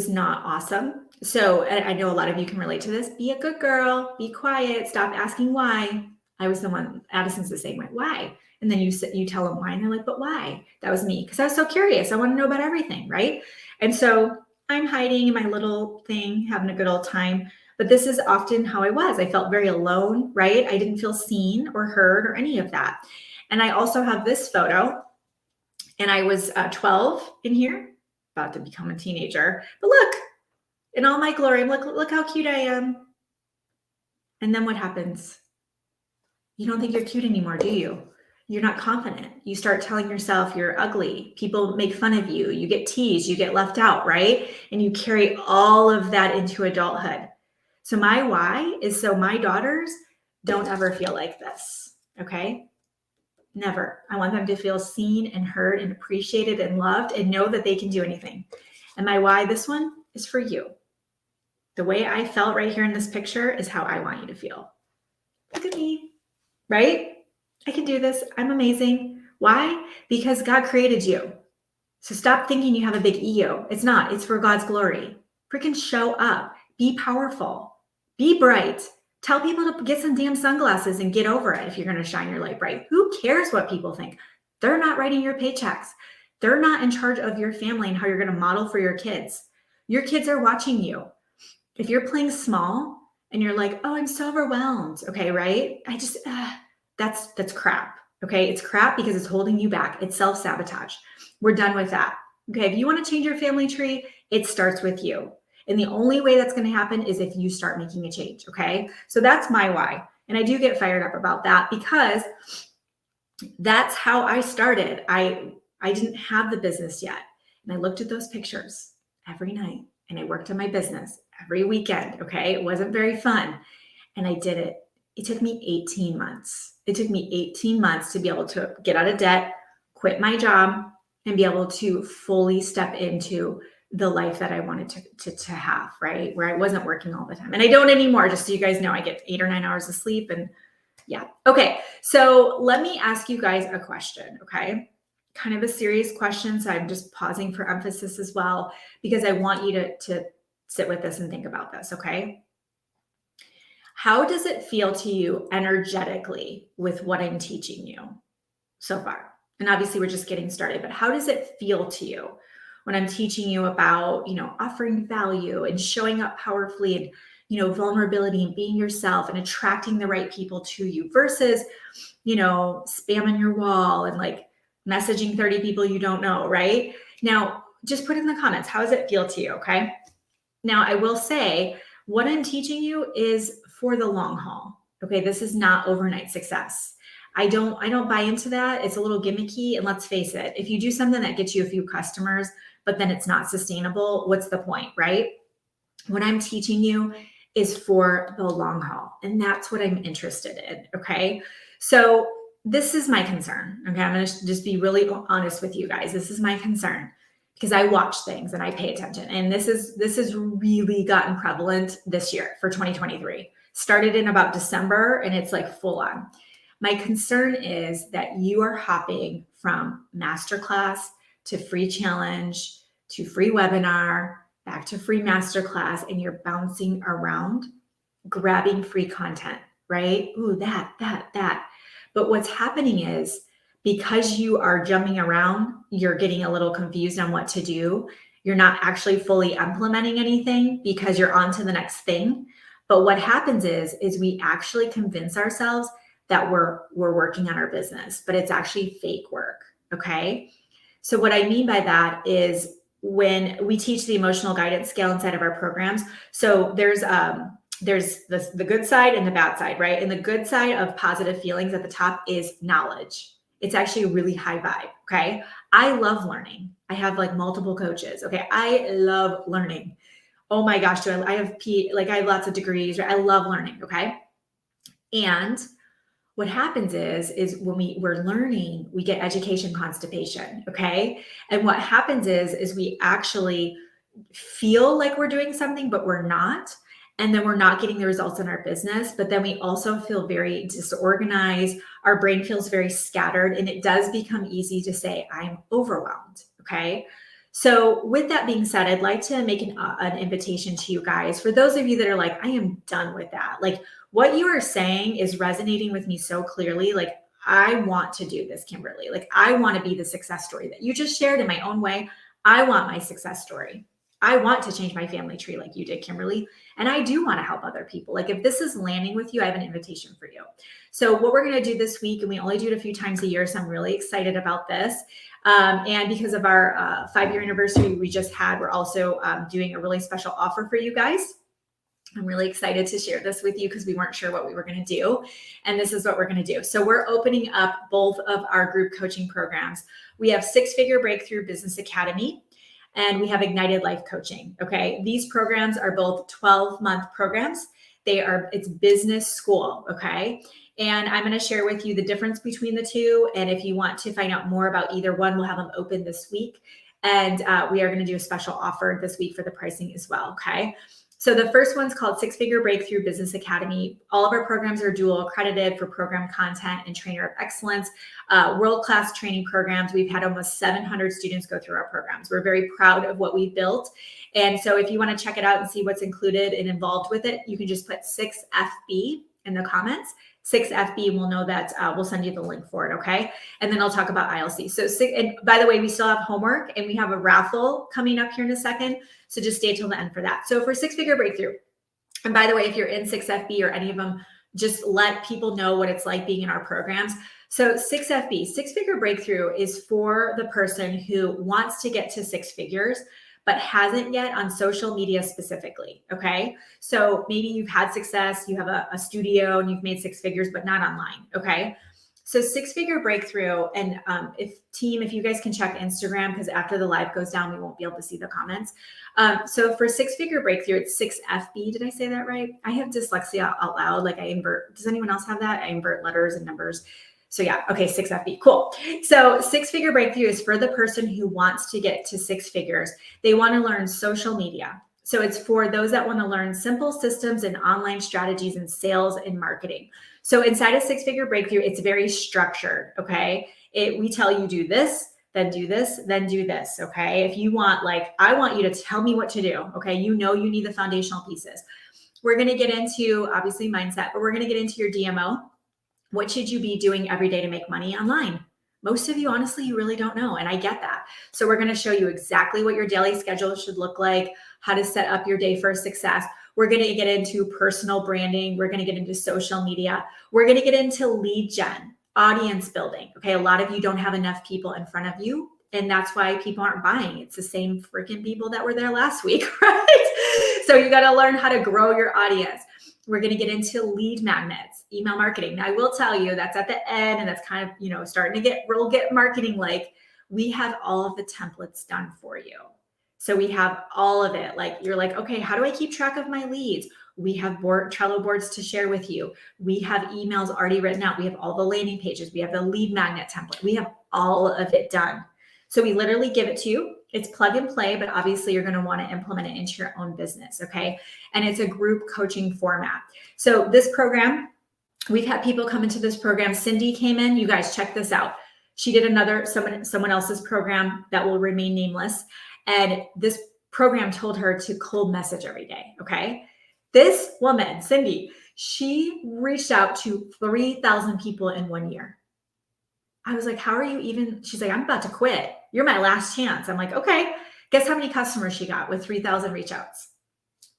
not awesome. So I know a lot of you can relate to this. Be a good girl, be quiet, stop asking why. I was the one, Addison's the same way. Why? And then you tell them why, and they're like, but why? That was me, because I was so curious. I want to know about everything, right? And so I'm hiding in my little thing, having a good old time. But this is often how I was. I felt very alone, right? I didn't feel seen or heard or any of that. And I also have this photo, and I was 12 in here, about to become a teenager. But look, in all my glory, look how cute I am. And then what happens? You don't think you're cute anymore, do you? You're not confident. You start telling yourself you're ugly. People make fun of you. You get teased. You get left out, right? And you carry all of that into adulthood. So my why is so my daughters don't ever feel like this, okay? Never. I want them to feel seen and heard and appreciated and loved and know that they can do anything. And my why, this one, is for you. The way I felt right here in this picture is how I want you to feel. Look at me, right? I can do this. I'm amazing. Why? Because God created you. So stop thinking you have a big ego. It's not. It's for God's glory. Freaking show up. Be powerful. Be bright. Tell people to get some damn sunglasses and get over it if you're going to shine your light bright. Who cares what people think? They're not writing your paychecks. They're not in charge of your family and how you're going to model for your kids. Your kids are watching you. If you're playing small and you're like, oh, I'm so overwhelmed. Okay, right? That's crap. Okay, it's crap because it's holding you back. It's self-sabotage. We're done with that. Okay, if you want to change your family tree, it starts with you. And the only way that's going to happen is if you start making a change. Okay, so that's my why. And I do get fired up about that because that's how I started. I didn't have the business yet. And I looked at those pictures every night and I worked on my business every weekend. Okay, it wasn't very fun. And I did it. It took me 18 months. It took me 18 months to be able to get out of debt, quit my job, and be able to fully step into the life that I wanted to have, right? Where I wasn't working all the time. And I don't anymore, just so you guys know, I get 8 or 9 hours of sleep and yeah. Okay, so let me ask you guys a question, okay? Kind of a serious question, so I'm just pausing for emphasis as well, because I want you to sit with this and think about this, okay? How does it feel to you energetically with what I'm teaching you so far? And obviously we're just getting started, but how does it feel to you when I'm teaching you about, offering value and showing up powerfully and, vulnerability and being yourself and attracting the right people to you versus, spamming your wall and like messaging 30 people you don't know, right? Now, just put in the comments, how does it feel to you, okay? Now, I will say what I'm teaching you is for the long haul, okay? This is not overnight success. I don't buy into that. It's a little gimmicky, and let's face it, if you do something that gets you a few customers, but then it's not sustainable, what's the point, right? What I'm teaching you is for the long haul, and that's what I'm interested in, okay? So this is my concern, okay? I'm gonna just be really honest with you guys. This is my concern because I watch things and I pay attention, and this has really gotten prevalent this year for 2023. Started in about December, and it's like full on. My concern is that you are hopping from masterclass to free challenge to free webinar, back to free masterclass, and you're bouncing around, grabbing free content, right? Ooh, that. But what's happening is because you are jumping around, you're getting a little confused on what to do. You're not actually fully implementing anything because you're on to the next thing. But what happens is we actually convince ourselves that we're working on our business, but it's actually fake work, okay? So what I mean by that is when we teach the emotional guidance scale inside of our programs, so there's the good side and the bad side, right? And the good side of positive feelings at the top is knowledge. It's actually a really high vibe, okay? I love learning. I have like multiple coaches, okay? I love learning. Oh my gosh, I have lots of degrees, right? I love learning, okay? And what happens is when we're learning, we get education constipation, okay? And what happens is we actually feel like we're doing something, but we're not. and then we're not getting the results in our business, but then we also feel very disorganized. Our brain feels very scattered, and it does become easy to say, I'm overwhelmed. Okay. So with that being said, I'd like to make an invitation to you guys. For those of you that are like, I am done with that. Like what you are saying is resonating with me so clearly. Like I want to do this, Kimberly. Like I want to be the success story that you just shared in my own way. I want my success story. I want to change my family tree like you did, Kimberly. And I do want to help other people. Like if this is landing with you, I have an invitation for you. So what we're going to do this week, and we only do it a few times a year, so I'm really excited about this. And because of our 5-year anniversary we just had, we're also doing a really special offer for you guys. I'm really excited to share this with you because we weren't sure what we were going to do. And this is what we're going to do. So we're opening up both of our group coaching programs. We have 6-Figure Breakthrough Business Academy, and we have Ignited Life Coaching. Okay. These programs are both 12-month programs. It's business school. Okay. And I'm going to share with you the difference between the two. And if you want to find out more about either one, we'll have them open this week. And we are going to do a special offer this week for the pricing as well. Okay. So the first one's called 6-Figure Breakthrough Business Academy. All of our programs are dual accredited for program content and trainer of excellence, world-class training programs. We've had almost 700 students go through our programs. We're very proud of what we built. And so if you want to check it out and see what's included and involved with it, you can just put 6FB in the comments. 6FB, we'll know that we'll send you the link for it, okay? And then I'll talk about ILC. So, and by the way, we still have homework and we have a raffle coming up here in a second. So just stay till the end for that. So for 6-Figure Breakthrough, and by the way, if you're in 6FB or any of them, just let people know what it's like being in our programs. So 6FB, 6-Figure Breakthrough, is for the person who wants to get to 6 figures, but hasn't yet on social media specifically, okay? So maybe you've had success, you have a studio and you've made 6 figures, but not online, okay? So 6-Figure Breakthrough, and if you guys can check Instagram, because after the live goes down, we won't be able to see the comments. So for 6-Figure Breakthrough, it's 6FB. Did I say that right? I have dyslexia out loud. Like I invert. Does anyone else have that? I invert letters and numbers. So yeah, okay, 6FB, cool. So 6-Figure Breakthrough is for the person who wants to get to 6 figures. They want to learn social media. So it's for those that want to learn simple systems and online strategies in sales and marketing. So inside of 6-Figure Breakthrough, it's very structured, okay? We tell you do this, then do this, then do this, okay? If you want, I want you to tell me what to do, okay? You need the foundational pieces. We're going to get into, obviously, mindset, but we're going to get into your DMO. What should you be doing every day to make money online? Most of you, honestly, you really don't know. And I get that. So we're going to show you exactly what your daily schedule should look like, how to set up your day for success. We're going to get into personal branding. We're going to get into social media. We're going to get into lead gen, audience building. Okay. A lot of you don't have enough people in front of you, and that's why people aren't buying. It's the same freaking people that were there last week, right? So you got to learn how to grow your audience. We're going to get into lead magnets, email marketing. Now, I will tell you that's at the end, and that's kind of, starting to get marketing like. We have all of the templates done for you. So we have all of it. Like you're like, okay, how do I keep track of my leads? We have Trello boards to share with you. We have emails already written out. We have all the landing pages. We have the lead magnet template. We have all of it done. So we literally give it to you. It's plug and play, but obviously you're going to want to implement it into your own business. Okay. And it's a group coaching format. So this program, we've had people come into this program. Cindy came in. You guys check this out. She did someone else's program that will remain nameless. And this program told her to cold message every day. Okay. This woman, Cindy, she reached out to 3,000 people in 1 year. I was like, how are you even? She's like, I'm about to quit. You're my last chance. I'm like, okay. Guess how many customers she got with 3,000 reach outs?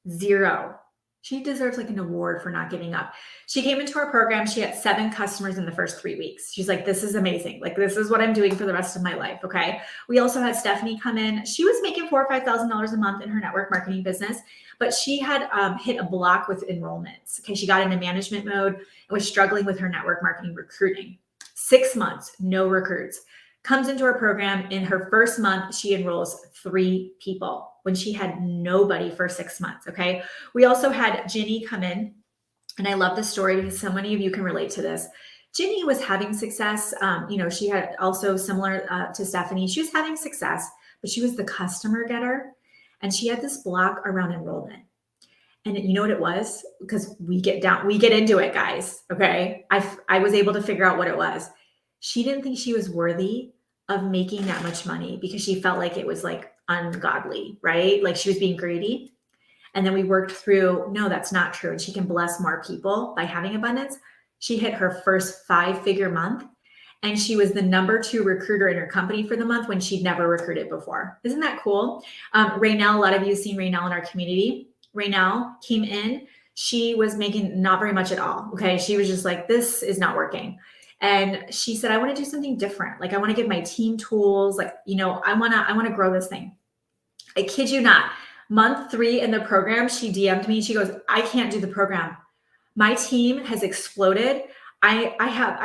0. She deserves an award for not giving up. She came into our program. She had 7 customers in the first 3 weeks. She's like, this is amazing. This is what I'm doing for the rest of my life. Okay. We also had Stephanie come in. She was making $4,000 or $5,000 a month in her network marketing business, but she had hit a block with enrollments. Okay. She got into management mode and was struggling with her network marketing recruiting. 6 months, no recruits. Comes into our program. In her first month, she enrolls 3 people when she had nobody for 6 months. Okay. We also had Ginny come in, and I love this story because so many of you can relate to this. Ginny was having success. She had also similar to Stephanie. She was having success, but she was the customer getter, and she had this block around enrollment. And you know what it was? Because we get into it, guys. Okay. I was able to figure out what it was. She didn't think she was worthy of making that much money because she felt like it was like ungodly, right? Like she was being greedy. And then we worked through, no, that's not true. And she can bless more people by having abundance. She hit her first 5-figure month, and she was the #2 recruiter in her company for the month when she'd never recruited before. Isn't that cool? Raynell, a lot of you have seen Raynell in our community. Raynell came in. She was making not very much at all. Okay. She was just like, this is not working. And she said, I want to do something different. Like, I want to give my team tools. Like, I want to grow this thing. I kid you not. Month 3 in the program, she DM'd me. She goes, I can't do the program. My team has exploded. I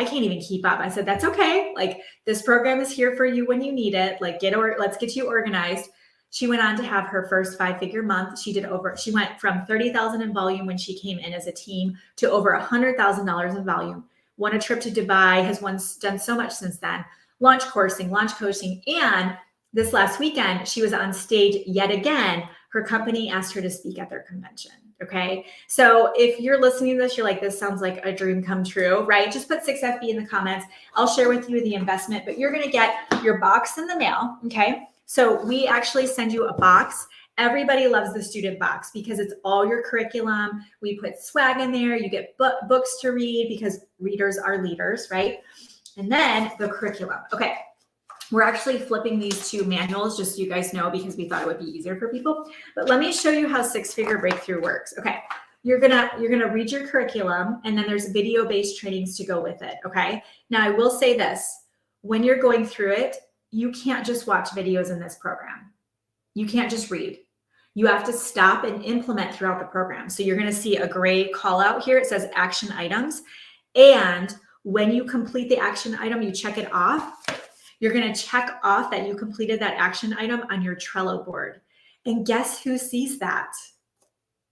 can't even keep up. I said, that's okay. Like, this program is here for you when you need it. Like, let's get you organized. She went on to have her first 5-figure month. She went from 30,000 in volume when she came in as a team to over $100,000 in volume. Won a trip to Dubai, has done so much since then. Launch coursing, launch coaching. And this last weekend, she was on stage yet again. Her company asked her to speak at their convention. Okay. So if you're listening to this, you're like, this sounds like a dream come true, right? Just put 6FB in the comments. I'll share with you the investment, but you're going to get your box in the mail. Okay. So we actually send you a box. Everybody loves the student box because it's all your curriculum. We put swag in there. You get books to read because readers are leaders, right? And then the curriculum. Okay. We're actually flipping these 2 manuals just so you guys know, because we thought it would be easier for people. But let me show you how 6-figure breakthrough works. Okay. You're gonna read your curriculum, and then there's video-based trainings to go with it. Okay. Now I will say this, when you're going through it, you can't just watch videos in this program. You can't just read. You have to stop and implement throughout the program. So you're gonna see a gray call out here. It says action items. And when you complete the action item, you check it off. You're going to check off that you completed that action item on your Trello board. And guess who sees that?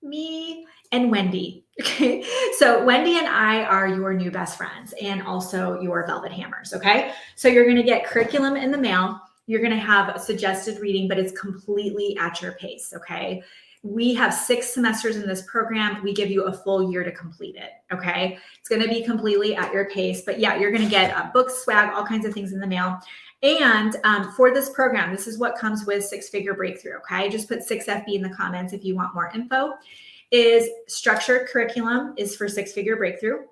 Me and Wendy. Okay. So Wendy and I are your new best friends and also your velvet hammers. Okay. So you're going to get curriculum in the mail. You're going to have a suggested reading, but it's completely at your pace. Okay. We have 6 semesters in this program. We give you a full year to complete it. Okay. It's going to be completely at your pace, but yeah, you're going to get books, swag, all kinds of things in the mail. And for this program, this is what comes with 6-figure breakthrough. Okay. Just put 6FB in the comments if you want more info. Is structured curriculum is for 6-figure breakthrough.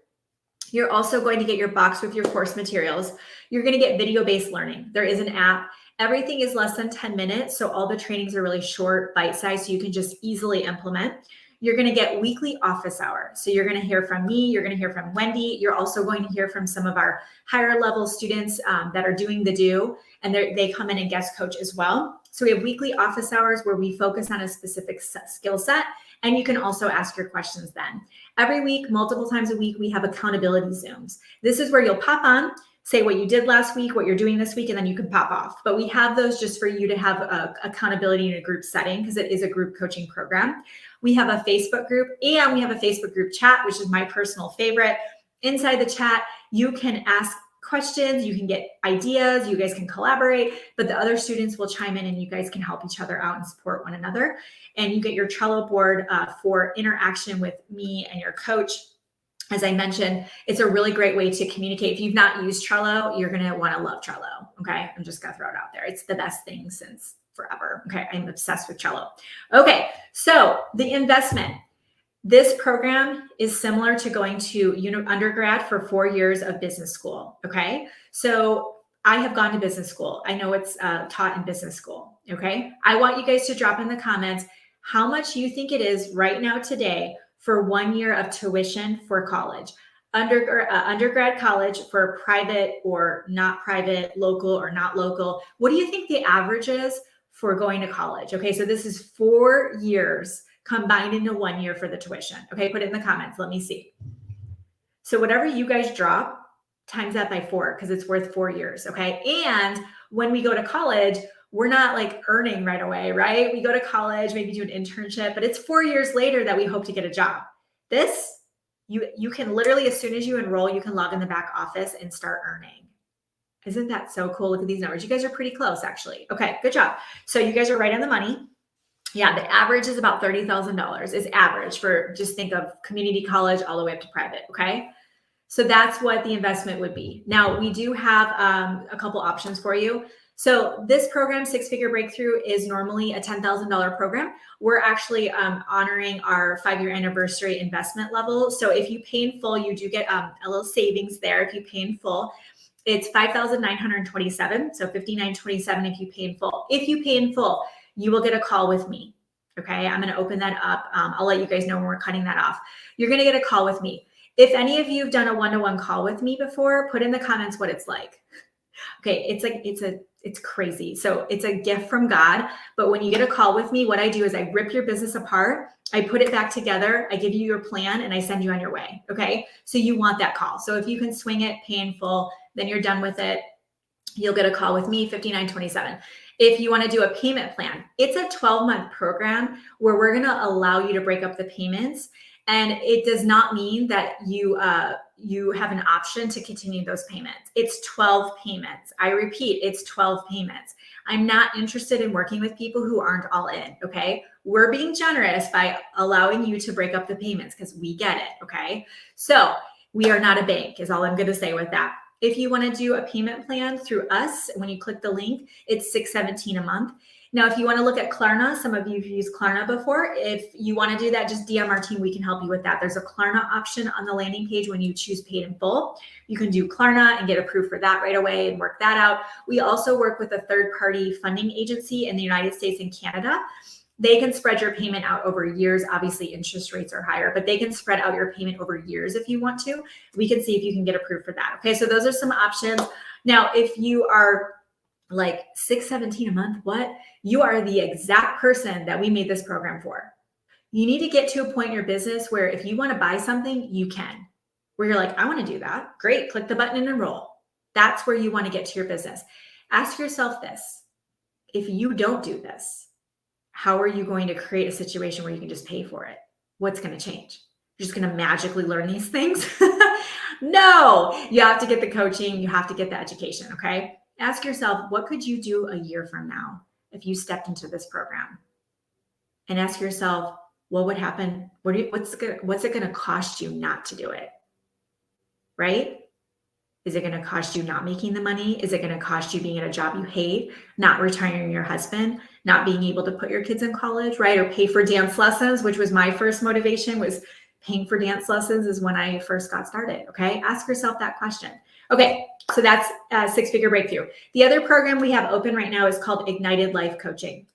You're also going to get your box with your course materials. You're going to get video-based learning. There is an app. Everything is less than 10 minutes. So all the trainings are really short, bite-sized, so you can just easily implement. You're going to get weekly office hours. So you're going to hear from me. You're going to hear from Wendy. You're also going to hear from some of our higher level students that are doing the do, and they come in and guest coach as well. So we have weekly office hours where we focus on a specific skill set, and you can also ask your questions then. Every week, multiple times a week, we have accountability Zooms. This is where you'll pop on, say what you did last week, what you're doing this week, and then you can pop off. But we have those just for you to have accountability in a group setting because it is a group coaching program. We have a Facebook group, and we have a Facebook group chat, which is my personal favorite. Inside the chat, you can ask questions, you can get ideas, you guys can collaborate, but the other students will chime in and you guys can help each other out and support one another. And you get your Trello board for interaction with me and your coach. As I mentioned, it's a really great way to communicate. If you've not used Trello, you're going to want to love Trello. Okay. I'm just going to throw it out there. It's the best thing since forever. Okay. I'm obsessed with Trello. Okay. So the investment, this program is similar to going to undergrad for 4 years of business school. Okay. So I have gone to business school. I know it's taught in business school. Okay. I want you guys to drop in the comments how much you think it is right now today for 1 year of tuition for college, undergrad college for private or not private, local or not local. What do you think the average is for going to college? Okay, so this is 4 years combined into 1 year for the tuition. Okay, put it in the comments. Let me see. So whatever you guys drop, times that by 4 because it's worth 4 years. Okay, and when we go to college, we're not like earning right away, right? We go to college, maybe do an internship, but it's 4 years later that we hope to get a job. This, you can literally, as soon as you enroll, you can log in the back office and start earning. Isn't that so cool? Look at these numbers. You guys are pretty close, actually. Okay, good job. So you guys are right on the money. Yeah, the average is about $30,000 is average for, just think of community college all the way up to private, okay? So that's what the investment would be. Now, we do have a couple options for you. So this program, Six Figure Breakthrough, is normally a $10,000 program. We're actually honoring our 5-year anniversary investment level. So if you pay in full, you do get a little savings there. If you pay in full, it's $5,927. So $5,927 if you pay in full. If you pay in full, you will get a call with me. Okay, I'm going to open that up. I'll let you guys know when we're cutting that off. You're going to get a call with me. If any of you have done a one-to-one call with me before, put in the comments what it's like. Okay, it's crazy. So it's a gift from God. But when you get a call with me, what I do is I rip your business apart, I put it back together, I give you your plan, and I send you on your way. Okay, so you want that call. So if you can swing it, pay in full, then you're done with it. You'll get a call with me, $5,927. If you want to do a payment plan, it's a 12-month program where we're going to allow you to break up the payments. And it does not mean that you have an option to continue those payments. It's 12 payments. I repeat, it's 12 payments. I'm not interested in working with people who aren't all in, okay? We're being generous by allowing you to break up the payments because we get it, okay? So we are not a bank is all I'm going to say with that. If you want to do a payment plan through us, when you click the link, it's $617 a month. Now, if you want to look at Klarna, some of you have used Klarna before. If you want to do that, just DM our team. We can help you with that. There's a Klarna option on the landing page when you choose paid in full. You can do Klarna and get approved for that right away and work that out. We also work with a third-party funding agency in the United States and Canada. They can spread your payment out over years. Obviously, interest rates are higher, but they can spread out your payment over years if you want to. We can see if you can get approved for that. Okay, so those are some options. Now, if you are like $617 a month, what? You are the exact person that we made this program for. You need to get to a point in your business where if you want to buy something, you can. Where you're like, I want to do that. Great, click the button and enroll. That's where you want to get to your business. Ask yourself this. If you don't do this, how are you going to create a situation where you can just pay for it? What's going to change? You're just going to magically learn these things? No, you have to get the coaching. You have to get the education, okay? Ask yourself, what could you do a year from now if you stepped into this program? And ask yourself, what would happen? What's it going to cost you not to do it? Right? Is it going to cost you not making the money? Is it going to cost you being at a job you hate, not retiring your husband, not being able to put your kids in college, right? Or pay for dance lessons, which was my first motivation, was paying for dance lessons is when I first got started, okay? Ask yourself that question. Okay, so that's Six Figure Breakthrough. The other program we have open right now is called Ignited Life Coaching.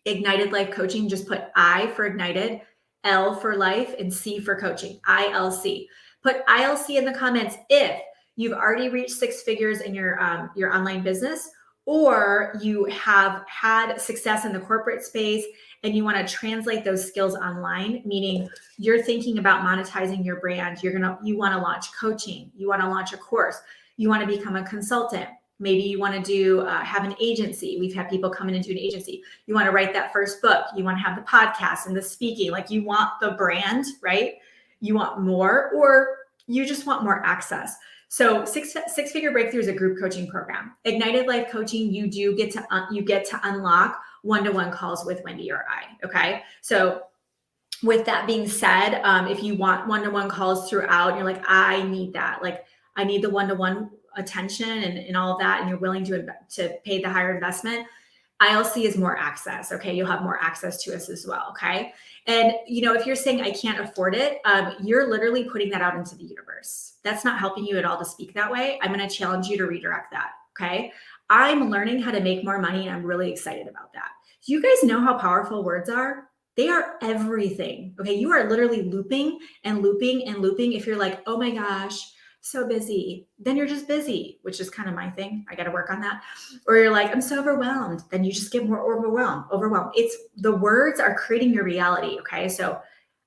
Ignited Life Coaching, just put I for Ignited, L for Life, and C for Coaching, ILC. Put ILC in the comments if you've already reached 6 figures in your online business, or you have had success in the corporate space and you want to translate those skills online, meaning you're thinking about monetizing your brand. You want to launch coaching. You want to launch a course. You want to become a consultant. Maybe you want to have an agency. We've had people come in and do an agency. You want to write that first book. You want to have the podcast and the speaking. Like you want the brand, right? You want more, or you just want more access. So Six Figure Breakthrough is a group coaching program. Ignited Life Coaching, you get to unlock one-to-one calls with Wendy or I. Okay. So with that being said, if you want one-to-one calls throughout, and you're like, I need that. Like I need the one-to-one attention and all of that, and you're willing to pay the higher investment, ILC is more access. Okay. You'll have more access to us as well. Okay. And, if you're saying I can't afford it, you're literally putting that out into the universe. That's not helping you at all to speak that way. I'm going to challenge you to redirect that. Okay. I'm learning how to make more money, and I'm really excited about that. Do you guys know how powerful words are? They are everything. Okay. You are literally looping and looping and looping. If you're like, oh my gosh, so busy, then you're just busy, which is kind of my thing. I got to work on that. Or you're like, I'm so overwhelmed. Then you just get more overwhelmed. It's the words are creating your reality. Okay. So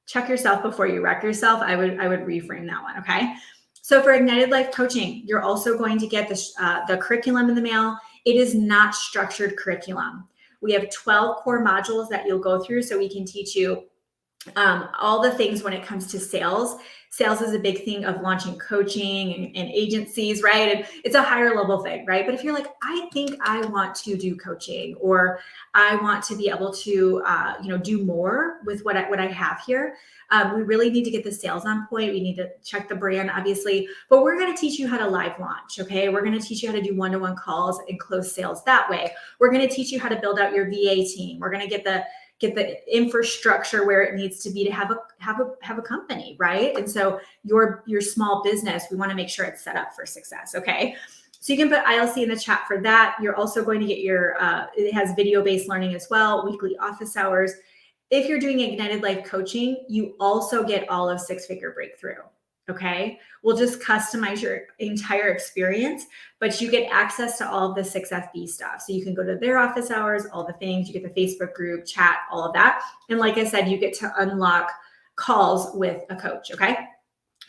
check yourself before you wreck yourself. I would reframe that one. Okay. So for Ignited Life Coaching, you're also going to get the curriculum in the mail. It is not structured curriculum. We have 12 core modules that you'll go through, so we can teach you all the things when it comes to sales. Sales is a big thing of launching coaching and agencies, right? And it's a higher level thing, right? But if you're like, I think I want to do coaching, or I want to be able to, do more with what I have here. We really need to get the sales on point. We need to check the brand, obviously, but we're going to teach you how to live launch. Okay. We're going to teach you how to do one-to-one calls and close sales that way. We're going to teach you how to build out your VA team. We're going to get the infrastructure where it needs to be to have a company, right? And so your small business, we want to make sure it's set up for success. Okay. So you can put ILC in the chat for that. You're also going to get your, it has video-based learning as well, weekly office hours. If you're doing Ignited Life coaching, you also get all of Six Figure Breakthrough. Okay. We'll just customize your entire experience, but you get access to all of the 6FB stuff. So you can go to their office hours, all the things, you get the Facebook group, chat, all of that. And like I said, you get to unlock calls with a coach. Okay.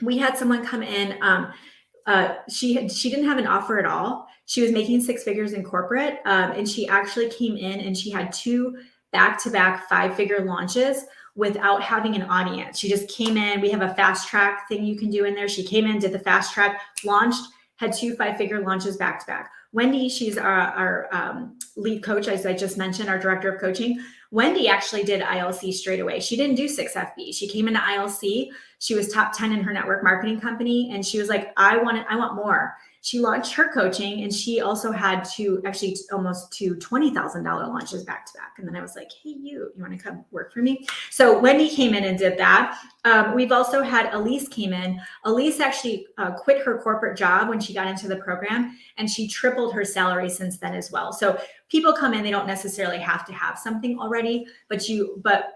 We had someone come in, she didn't have an offer at all. She was making 6 figures in corporate. And she actually came in and she had 2 back-to-back 5-figure launches without having an audience. She just came in. We have a fast track thing you can do in there. She came in, did the fast track, launched, had 2 5-figure launches back to back. Wendy, she's our lead coach, as I just mentioned, our director of coaching. Wendy actually did ILC straight away. She didn't do 6FB. She came into ILC. She was top 10 in her network marketing company. And she was like, I want more. She launched her coaching, and she also had almost 2 $20,000 launches back to back. And then I was like, hey, you want to come work for me? So Wendy came in and did that. We've also had Elise came in. Elise actually quit her corporate job when she got into the program, and she tripled her salary since then as well. So people come in, they don't necessarily have to have something already, but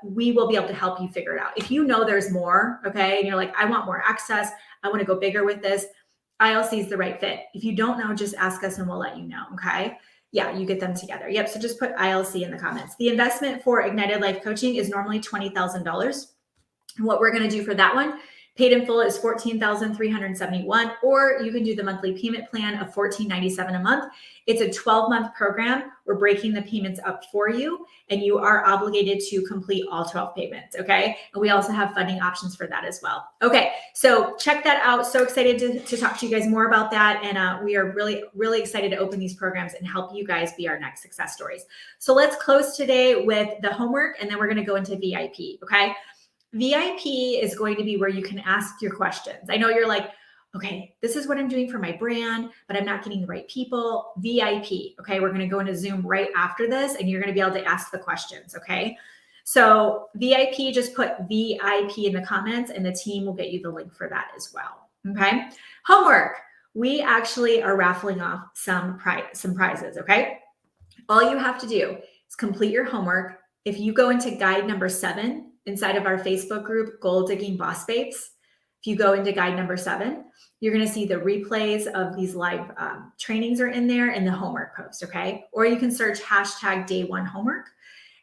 we will be able to help you figure it out. If you know there's more, okay, and you're like, I want more access, I want to go bigger with this, ILC is the right fit. If you don't know, just ask us and we'll let you know. Okay. Yeah, you get them together. Yep. So just put ILC in the comments. The investment for Ignited Life Coaching is normally $20,000. And what we're going to do for that one, paid in full, is $14,371, or you can do the monthly payment plan of $14.97 a month. It's a 12-month program. We're breaking the payments up for you, and you are obligated to complete all 12 payments. Okay. And we also have funding options for that as well. Okay. So check that out. So excited to talk to you guys more about that. And we are really, really excited to open these programs and help you guys be our next success stories. So let's close today with the homework, and then we're going to go into VIP. Okay. VIP is going to be where you can ask your questions. I know you're like, okay, this is what I'm doing for my brand, but I'm not getting the right people. VIP, okay? We're going to go into Zoom right after this, and you're going to be able to ask the questions, okay? So VIP, just put VIP in the comments, and the team will get you the link for that as well, okay? Homework. We actually are raffling off some prizes, okay? All you have to do is complete your homework. If you go into guide number 7, inside of our Facebook group, Gold Digging Boss Babes, if you go into guide number 7, you're going to see the replays of these live trainings are in there, and the homework post, okay? Or you can search #day1 homework.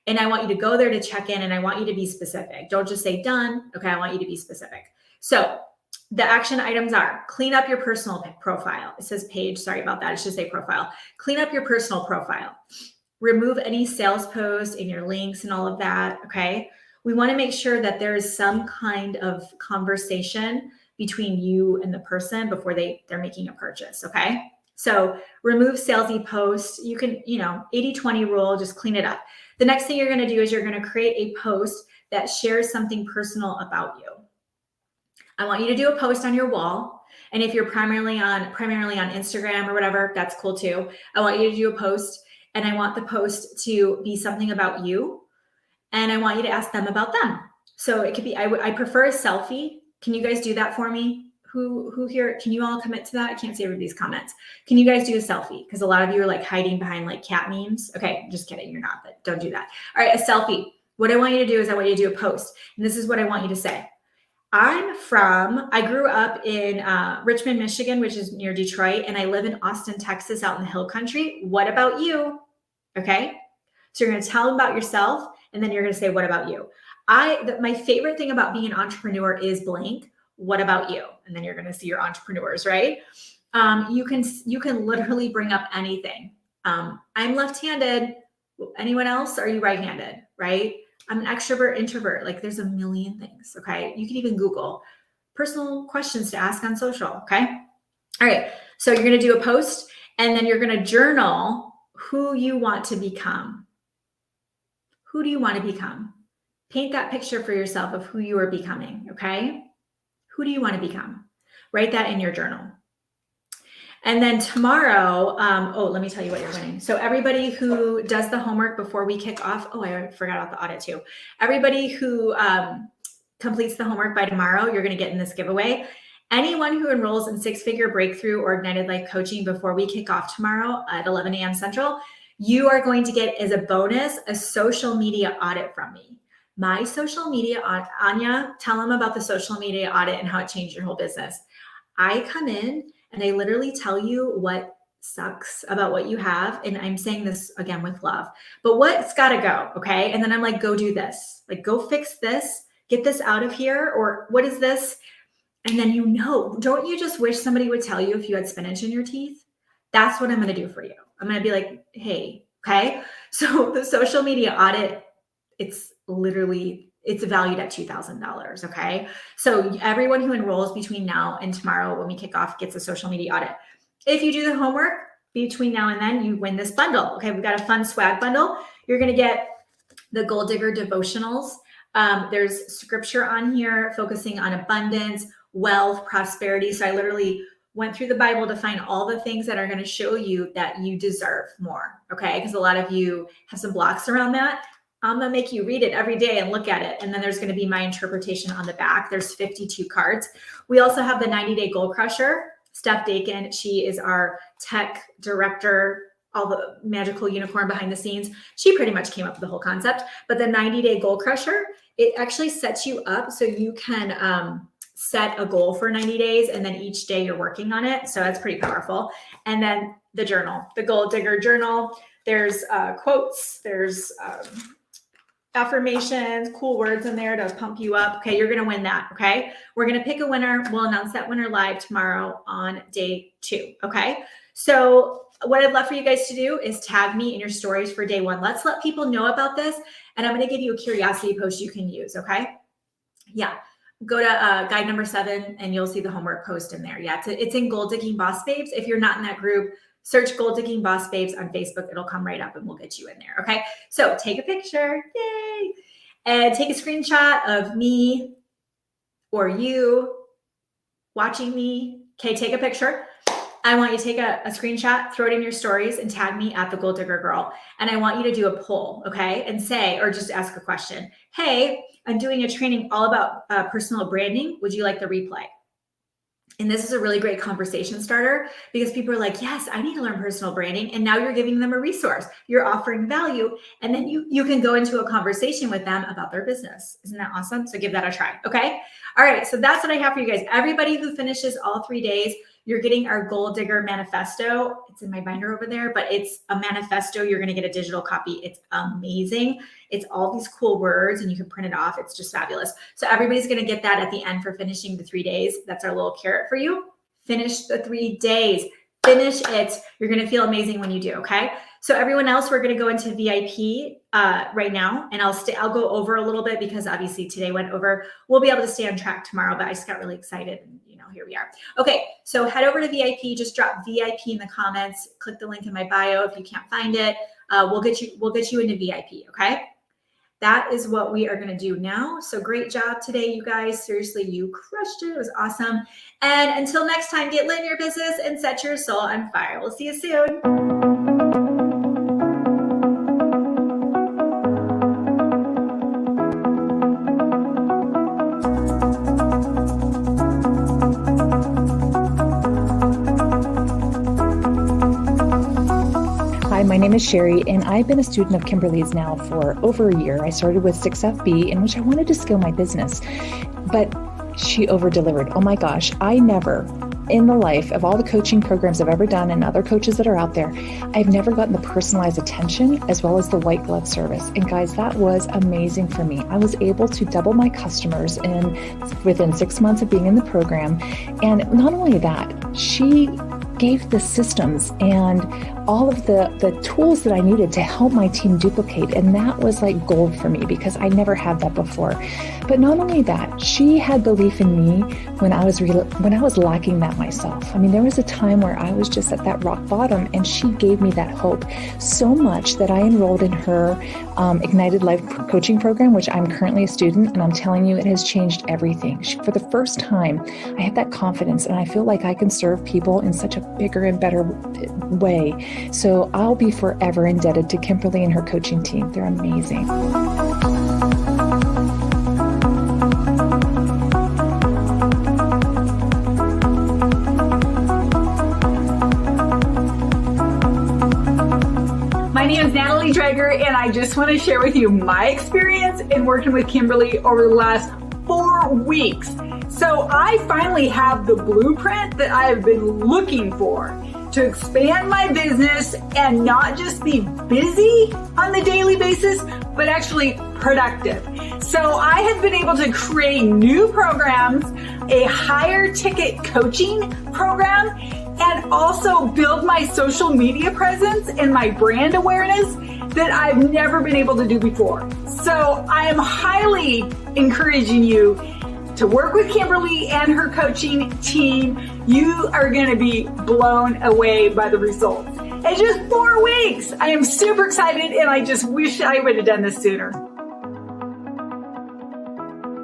And I want you to go there to check in, and I want you to be specific. Don't just say done. Okay, I want you to be specific. So the action items are: clean up your personal profile. It says page, sorry about that. It should say profile. Clean up your personal profile. Remove any sales posts in your links and all of that, okay? We want to make sure that there is some kind of conversation between you and the person before they're making a purchase, okay? So remove salesy posts. You can, 80-20 rule, just clean it up. The next thing you're going to do is you're going to create a post that shares something personal about you. I want you to do a post on your wall. And if you're primarily on Instagram or whatever, that's cool too. I want you to do a post, and I want the post to be something about you. And I want you to ask them about them. So it could be, I prefer a selfie. Can you guys do that for me? Who here, can you all commit to that? I can't see everybody's comments. Can you guys do a selfie? Because a lot of you are like hiding behind like cat memes. Okay, just kidding, you're not, but don't do that. All right, a selfie. What I want you to do is I want you to do a post. And this is what I want you to say. I grew up in Richmond, Michigan, which is near Detroit, and I live in Austin, Texas, out in the hill country. What about you? Okay, so you're going to tell them about yourself, and then you're going to say, what about you? My favorite thing about being an entrepreneur is blank. What about you? And then you're going to see your entrepreneurs, right? You can literally bring up anything. I'm left-handed. Anyone else? Are you right-handed, right? I'm an extrovert, introvert. Like there's a million things. Okay. You can even Google personal questions to ask on social. Okay. All right. So you're going to do a post and then you're going to journal who you want to become. Who do you want to become? Paint that picture for yourself of who you are becoming. Okay. Who do you want to become? Write that in your journal. And then tomorrow, let me tell you what you're winning. So everybody who does the homework before we kick off, I forgot about the audit too. Everybody who completes the homework by tomorrow, you're going to get in this giveaway. Anyone who enrolls in 6-Figure Breakthrough or Ignited Life Coaching before we kick off tomorrow at 11 a.m. Central, you are going to get as a bonus a social media audit from me. My social media, Anya, tell them about the social media audit and how it changed your whole business. I come in and I literally tell you what sucks about what you have. And I'm saying this again with love, but what's got to go. Okay. And then I'm like, go do this, like, go fix this, get this out of here. Or what is this? And then, don't you just wish somebody would tell you if you had spinach in your teeth? That's what I'm going to do for you. I'm going to be like, hey, okay. So the social media audit, it's valued at $2,000. Okay. So everyone who enrolls between now and tomorrow when we kick off gets a social media audit. If you do the homework between now and then, you win this bundle. Okay. We've got a fun swag bundle. You're going to get the Goal Digger devotionals. There's scripture on here focusing on abundance, wealth, prosperity. So I literally went through the Bible to find all the things that are going to show you that you deserve more. Okay. Because a lot of you have some blocks around that. I'm going to make you read it every day and look at it. And then there's going to be my interpretation on the back. There's 52 cards. We also have the 90-day goal crusher. Steph Dakin, she is our tech director, all the magical unicorn behind the scenes. She pretty much came up with the whole concept. But the 90-day goal crusher, it actually sets you up so you can set a goal for 90 days. And then each day you're working on it. So that's pretty powerful. And then the journal, the Goal Digger journal. There's quotes. There's affirmations, cool words in there to pump you up. Okay, you're going to win that. Okay, we're going to pick a winner. We'll announce that winner live tomorrow on day 2. Okay, so what I'd love for you guys to do is tag me in your stories for day 1. Let's let people know about this. And I'm going to give you a curiosity post you can use. Okay, yeah, go to guide number 7 and you'll see the homework post in there. Yeah, it's in Gold Digging Boss Babes. If you're not in that group, search Gold Digging Boss Babes on Facebook. It'll come right up and we'll get you in there. Okay. So take a picture. Yay. And take a screenshot of me or you watching me. Okay. Take a picture. I want you to take a screenshot, throw it in your stories and tag me at the Gold Digger Girl. And I want you to do a poll. Okay. And say, or just ask a question. Hey, I'm doing a training all about personal branding. Would you like the replay? And this is a really great conversation starter because people are like, yes, I need to learn personal branding. And now you're giving them a resource. You're offering value. And then you can go into a conversation with them about their business. Isn't that awesome? So give that a try. Okay. All right. So that's what I have for you guys. Everybody who finishes all 3 days, you're getting our Goal Digger manifesto. It's in my binder over there, but it's a manifesto. You're going to get a digital copy. It's amazing. It's all these cool words and you can print it off. It's just fabulous. So everybody's going to get that at the end for finishing the 3 days. That's our little carrot for you. Finish the 3 days. Finish it. You're going to feel amazing when you do. Okay. So everyone else, we're going to go into VIP right now, and I'll go over a little bit because obviously today went over. We'll be able to stay on track tomorrow, but I just got really excited and here we are. Okay. So head over to VIP, just drop VIP in the comments, click the link in my bio. If you can't find it, we'll get you into VIP. Okay. That is what we are going to do now. So great job today, you guys. Seriously, you crushed it. It was awesome. And until next time, get lit in your business and set your soul on fire. We'll see you soon. Hi, my name is Sherry, and I've been a student of Kimberly's now for over a year. I started with 6FB, in which I wanted to scale my business, but she over-delivered. Oh my gosh, I never, in the life of all the coaching programs I've ever done and other coaches that are out there, I've never gotten the personalized attention as well as the white glove service. And guys, that was amazing for me. I was able to double my customers within 6 months of being in the program. And not only that, she gave the systems and all of the tools that I needed to help my team duplicate. And that was like gold for me because I never had that before. But not only that, she had belief in me when I was lacking that myself. I mean, there was a time where I was just at that rock bottom, and she gave me that hope so much that I enrolled in her Ignited Life coaching program, which I'm currently a student, and I'm telling you, it has changed everything. For the first time, I have that confidence, and I feel like I can serve people in such a bigger and better way. So I'll be forever indebted to Kimberly and her coaching team. They're amazing. My name is Natalie Dreger, and I just want to share with you my experience in working with Kimberly over the last 4 weeks. So I finally have the blueprint that I have been looking for to expand my business and not just be busy on the daily basis, but actually productive. So I have been able to create new programs, a higher ticket coaching program, and also build my social media presence and my brand awareness that I've never been able to do before. So I am highly encouraging you to work with Kimberly and her coaching team. You are going to be blown away by the results. In just 4 weeks, I am super excited, and I just wish I would have done this sooner.